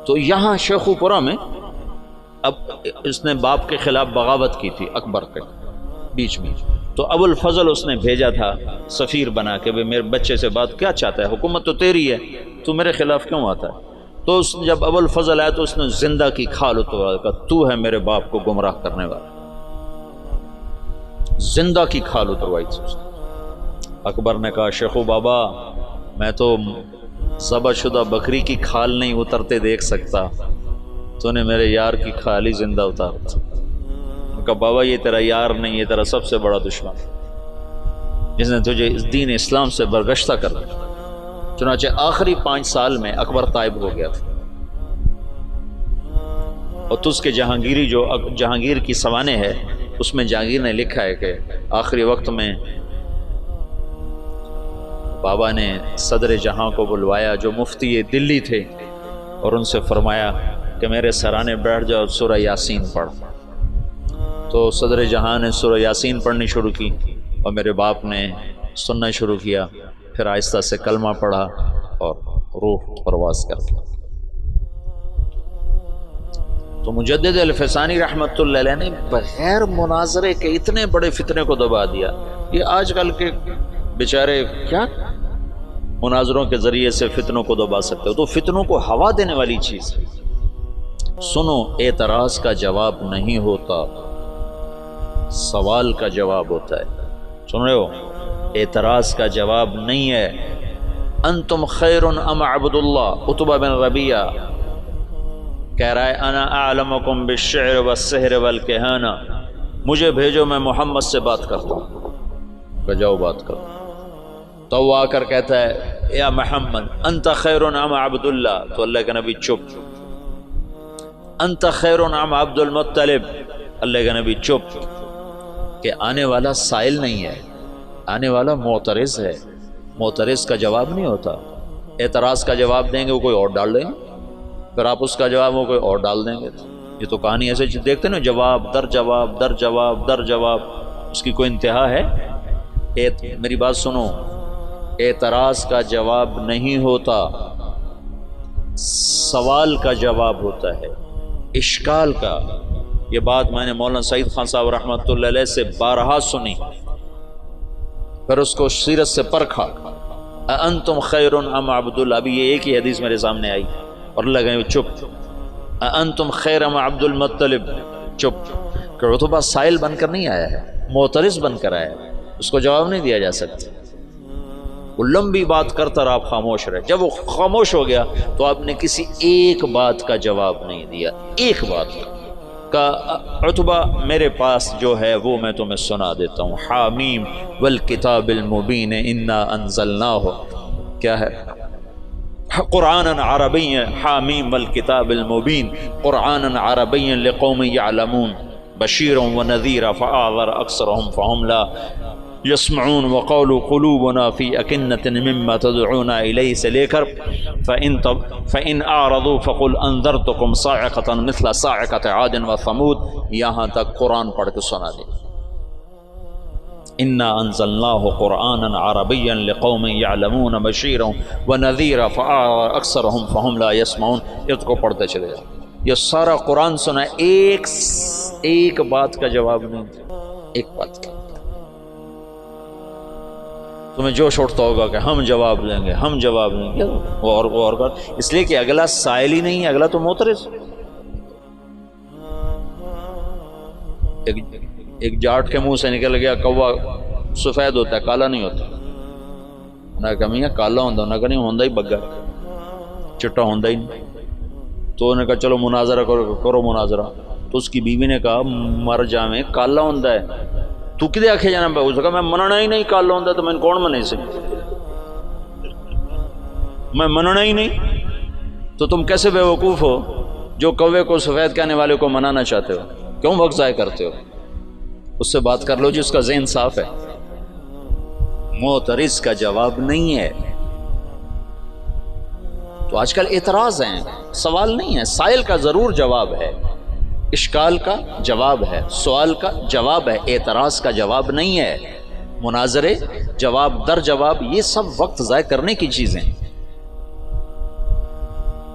Speaker 2: تو یہاں شیخو پورہ میں اب اس نے باپ کے خلاف بغاوت کی تھی اکبر کے بیچ میں، تو ابو الفضل اس نے بھیجا تھا سفیر بنا کے، بھئی میرے بچے سے بات کیا چاہتا ہے، حکومت تو تیری ہے، تو میرے خلاف کیوں آتا ہے؟ تو جب ابو الفضل آیا تو اس نے زندہ کی کھال اتروا، کہا تو ہے میرے باپ کو گمراہ کرنے والا۔ زندہ کی کھال اتروائی تھی۔ اکبر نے کہا شیخو بابا میں تو ذبح شدہ بکری کی کھال نہیں اترتے دیکھ سکتا، تو نے میرے یار کی کھال ہی زندہ اتار دی۔ ان کا بابا یہ تیرا یار نہیں، یہ تیرا سب سے بڑا دشمن جس نے تجھے اس دین اسلام سے برگشتہ کر دیا۔ چنانچہ آخری 5 سال میں اکبر طائب ہو گیا تھا، اور تس کے جہانگیری جو جہانگیر کی سوانح ہے اس میں جہانگیر نے لکھا ہے کہ آخری وقت میں بابا نے صدر جہاں کو بلوایا جو مفتی دلی تھے، اور ان سے فرمایا کہ میرے سرانے بیٹھ جاؤ، سورہ یاسین پڑھ۔ تو صدر جہاں نے سورہ یاسین پڑھنی شروع کی، اور میرے باپ نے سننا شروع کیا، پھر آہستہ سے کلمہ پڑھا اور روح پرواز کر گیا۔ تو مجدد الفسانی رحمۃ اللہ علیہ نے بغیر مناظرے کے اتنے بڑے فتنے کو دبا دیا۔ یہ آج کل کے بیچارے کیا مناظروں کے ذریعے سے فتنوں کو دبا سکتے ہو؟ تو فتنوں کو ہوا دینے والی چیز ہے۔ سنو، اعتراض کا جواب نہیں ہوتا، سوال کا جواب ہوتا ہے۔ سن رہے ہو؟ اعتراض کا جواب نہیں ہے۔ انتم خیر ام عبد اللہ، عتبہ بن ربیعہ کہہ رہا ہے انا اعلمکم بالشعر والسحر والکہانہ، مجھے بھیجو میں محمد سے بات کرتا ہوں، کہ جاؤ بات کرو۔ تو وہ آ کر کہتا ہے یا محمد انت خیر ام عبد اللہ، تو اللہ کے نبی چپ۔ انت خیر ام عبد المطلب، اللہ کے نبی چپ، کہ آنے والا سائل نہیں ہے، آنے والا معترض ہے، معترض کا جواب نہیں ہوتا۔ اعتراض کا جواب دیں گے وہ کوئی اور ڈال دیں گے، پھر آپ اس کا جواب وہ کوئی اور ڈال دیں گے۔ یہ تو کہانی ایسے دیکھتے نا، جواب در جواب در جواب در جواب، اس کی کوئی انتہا ہے؟ میری بات سنو، اعتراض کا جواب نہیں ہوتا، سوال کا جواب ہوتا ہے، اشکال کا۔ یہ بات میں نے مولانا سعید خان صاحب رحمۃ اللہ علیہ سے بارہا سنی، پھر اس کو سیرت سے پرکھا۔ انتم خیر ام عبد اللہ، ابھی یہ ایک ہی حدیث میرے سامنے آئی، اور اللہ گئے چپ۔ انتم خیر ام عبد المطلب، چپ، کہ عتبہ سائل بن کر نہیں آیا ہے، معترض بن کر آیا ہے، اس کو جواب نہیں دیا جا سکتا۔ وہ لمبی بات کرتا رہا، آپ خاموش رہے۔ جب وہ خاموش ہو گیا تو آپ نے کسی ایک بات کا جواب نہیں دیا، ایک بات کا۔ عتبہ میرے پاس جو ہے وہ میں تمہیں سنا دیتا ہوں۔ حامیم والکتاب المبین انا انزلناہ، کیا ہے؟ قرآنا عربی، حامیم والکتاب المبین قرآنا عربی لقوم یعلمون بشیرا ونذیرا فاعذر اکثرهم فهم لا یسمعون وقولوا قلوبنا فی اکنۃ مما تدعونا الیہ سے لے کر فإن اعرضوا فقل انذرتکم صاعقۃ مثل صاعقۃ عاد وثمود، یہاں تک قرآن پڑھ کے سنا دے۔ انا انزلناہ قرآنا عربیا لقوم یعلمون بشیرا ونذیرا فاعرض اکثرهم فهم لا یسمعون، اس کو پڑھتے چلے جاؤ۔ یہ سارا قرآن سنا، ایک بات کا جواب نہیں، ایک بات کا۔ تمہیں جوش اٹھتا ہوگا کہ ہم جواب دیں گے، ہم جواب دیں گے، وہ اور اس لیے کہ اگلا سائل ہی نہیں ہے، اگلا تو معترض۔ ایک جاٹ کے منہ سے نکل گیا کوا سفید ہوتا ہے، کالا نہیں ہوتا۔ انہیں کہا میاں کالا ہوتا، انہیں کہا نہیں ہوندہ ہی بگا، چٹا ہوندہ ہی نہیں۔ تو انہیں کہا چلو مناظرہ کرو مناظرہ۔ تو اس کی بیوی نے کہا مر جاویں کالا ہوندہ ہے، تو کدے آکھے جانا پہ؟ اس نے کہا میں مننا ہی نہیں کالا ہوندہ تو میں کون منے سے، میں مننا ہی نہیں۔ تو تم کیسے بے وقوف ہو جو کوے کو سفید کہنے والے کو منانا چاہتے ہو؟ کیوں وقت ضائع کرتے ہو؟ اس سے بات کر لو جس کا ذہن صاف ہے۔ معترض کا جواب نہیں ہے۔ تو آج کل اعتراض ہیں، سوال نہیں ہے۔ سائل کا ضرور جواب ہے، اشکال کا جواب ہے، سوال کا جواب ہے، اعتراض کا جواب نہیں ہے۔ مناظرے، جواب در جواب، یہ سب وقت ضائع کرنے کی چیزیں۔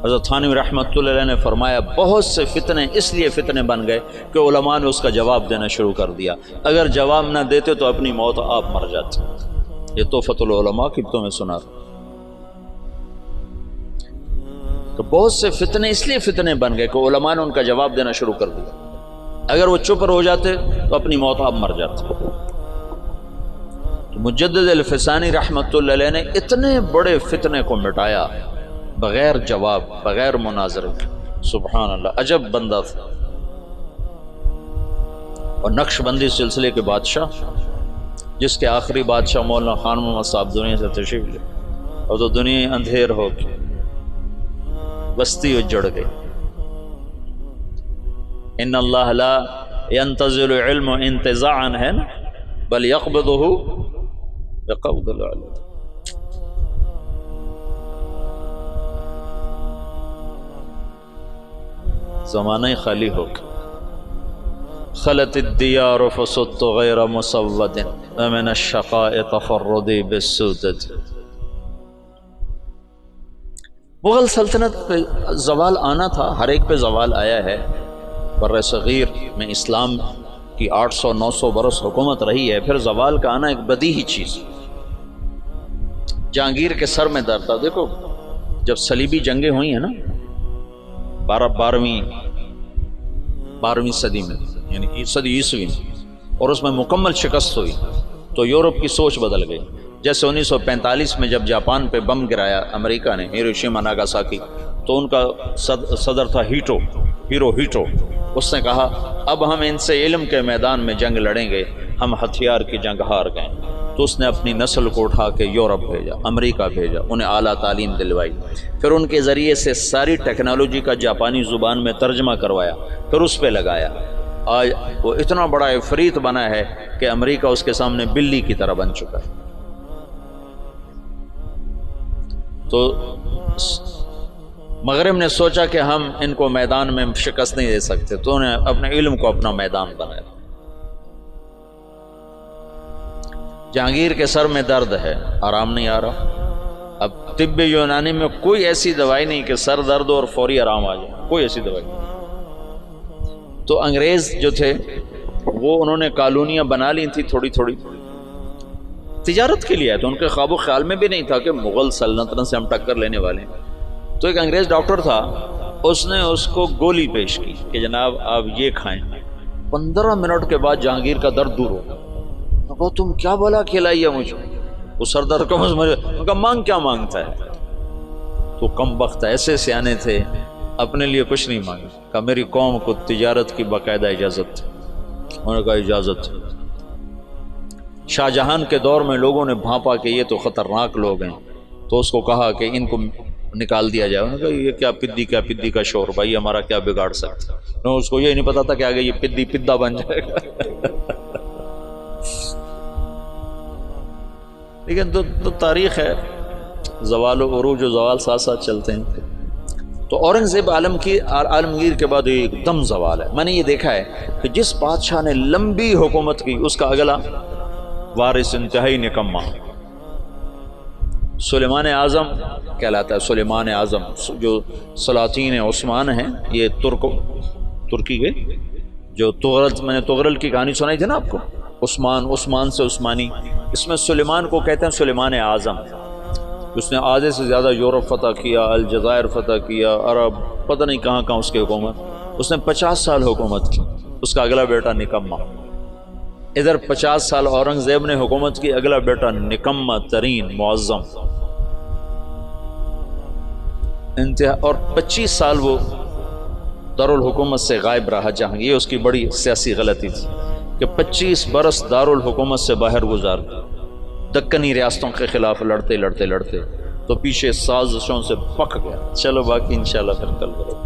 Speaker 2: حضرت تھانوی رحمۃ اللہ علیہ نے فرمایا بہت سے فتنے اس لیے فتنے بن گئے کہ علماء نے اس کا جواب دینا شروع کر دیا، اگر جواب نہ دیتے تو اپنی موت آپ مر جاتے۔ یہ تحفۃ العلماء کی تمہیں سنا کہ بہت سے فتنے اس لیے فتنے بن گئے کہ علماء نے ان کا جواب دینا شروع کر دیا، اگر وہ چپ ہو جاتے تو اپنی موت آپ مر جاتے۔ مجدد الفسانی رحمۃ اللہ علیہ نے اتنے بڑے فتنے کو مٹایا بغیر جواب، بغیر مناظرے. سبحان اللہ، عجب بندہ تھا. اور نقش بندی سلسلے کے بادشاہ، جس کے آخری بادشاہ مولانا خان محمد صاحب دنیا سے تشریف لے، اور تو دنیا اندھیر ہو گئی، بستی اجڑ گئی. ان اللہ لا ينتزل علم انتزاعا ہے نا، بل يقبضه بقبض العلم. زمانہ خالی ہو گیا. خلت الدیار فصدت غیر مسود ومن الشقاء تفردی بالسودد. مغل سلطنت پہ زوال آنا تھا، ہر ایک پہ زوال آیا ہے. بر صغیر میں اسلام کی 800-900 برس حکومت رہی ہے، پھر زوال کا آنا ایک بدیہی چیز. جہانگیر کے سر میں درد تھا. دیکھو جب صلیبی جنگیں ہوئی ہیں نا 12ویں صدی میں، یعنی صدی عیسوی میں، اور اس میں مکمل شکست ہوئی، تو یورپ کی سوچ بدل گئی. جیسے 1945 میں جب جاپان پہ بم گرایا امریکہ نے، ہیروشیما ناگاساکی، تو ان کا صدر تھا ہیرو ہیٹو. اس نے کہا اب ہم ان سے علم کے میدان میں جنگ لڑیں گے، ہم ہتھیار کی جنگ ہار گئے. تو اس نے اپنی نسل کو اٹھا کے یورپ بھیجا، امریکہ بھیجا، انہیں اعلیٰ تعلیم دلوائی، پھر ان کے ذریعے سے ساری ٹیکنالوجی کا جاپانی زبان میں ترجمہ کروایا، پھر اس پہ لگایا. آج وہ اتنا بڑا عفریت بنا ہے کہ امریکہ اس کے سامنے بلی کی طرح بن چکا ہے. تو مغرب نے سوچا کہ ہم ان کو میدان میں شکست نہیں دے سکتے، تو انہیں اپنے علم کو اپنا میدان بنایا. جہانگیر کے سر میں درد ہے، آرام نہیں آ رہا. اب طب یونانی میں کوئی ایسی دوائی نہیں کہ سر درد اور فوری آرام آ جائے، کوئی ایسی دوائی نہیں. تو انگریز جو تھے وہ انہوں نے کالونیاں بنا لی تھی تھوڑی تھوڑی، تجارت کے لیے آئے. تو ان کے خواب و خیال میں بھی نہیں تھا کہ مغل سلطنت سے ہم ٹکر لینے والے ہیں. تو ایک انگریز ڈاکٹر تھا، اس نے اس کو گولی پیش کی کہ جناب آپ یہ کھائیں. 15 منٹ کے بعد جہانگیر کا درد دور ہو گیا. کہا تم کیا بلا کھلائی ہے مجھے؟ وہ سر درد کا کہا مانگ کیا مانگتا ہے؟ تو کم بخت ایسے سیانے تھے، اپنے لیے کچھ نہیں مانگا. کہا میری قوم کو تجارت کی باقاعدہ اجازت تھی. انہوں نے کہا اجازت. شاہ جہان کے دور میں لوگوں نے بھانپا کہ یہ تو خطرناک لوگ ہیں، تو اس کو کہا کہ ان کو نکال دیا جائے. انہوں نے کہا یہ کیا پدی کا شور، بھائی ہمارا کیا بگاڑ سکتا. نو اس کو یہ نہیں پتا تھا کہ آگے یہ پدی پدا بن جائے گا. لیکن تو تاریخ ہے، زوال و عروج و زوال ساتھ ساتھ چلتے ہیں. تو اورنگزیب عالمگیر کے بعد ایک دم زوال ہے. میں نے یہ دیکھا ہے کہ جس بادشاہ نے لمبی حکومت کی اس کا اگلا وارث انتہائی نکما. سلیمان اعظم کہلاتا ہے. سلیمان اعظم جو سلاطین عثمان ہیں، یہ ترکی کے جو میں نے تغرل کی کہانی سنائی تھی نا آپ کو، عثمان سے عثمانی، اس میں سلیمان کو کہتے ہیں سلیمان اعظم. اس نے آدھے سے زیادہ یورپ فتح کیا، الجزائر فتح کیا، عرب، پتہ نہیں کہاں کہاں اس کی حکومت. اس نے 50 سال حکومت کی. اس کا اگلا بیٹا نکما. ادھر 50 سال اورنگزیب نے حکومت کی، اگلا بیٹا نکما ترین معظم انتہا. اور 25 سال وہ دارالحکومت سے غائب رہا جہانگیر. یہ اس کی بڑی سیاسی غلطی تھی کہ 25 برس دارالحکومت سے باہر گزار دکنی ریاستوں کے خلاف لڑتے تو پیچھے سازشوں سے پک گیا. چلو باقی انشاءاللہ پھر کل کریں.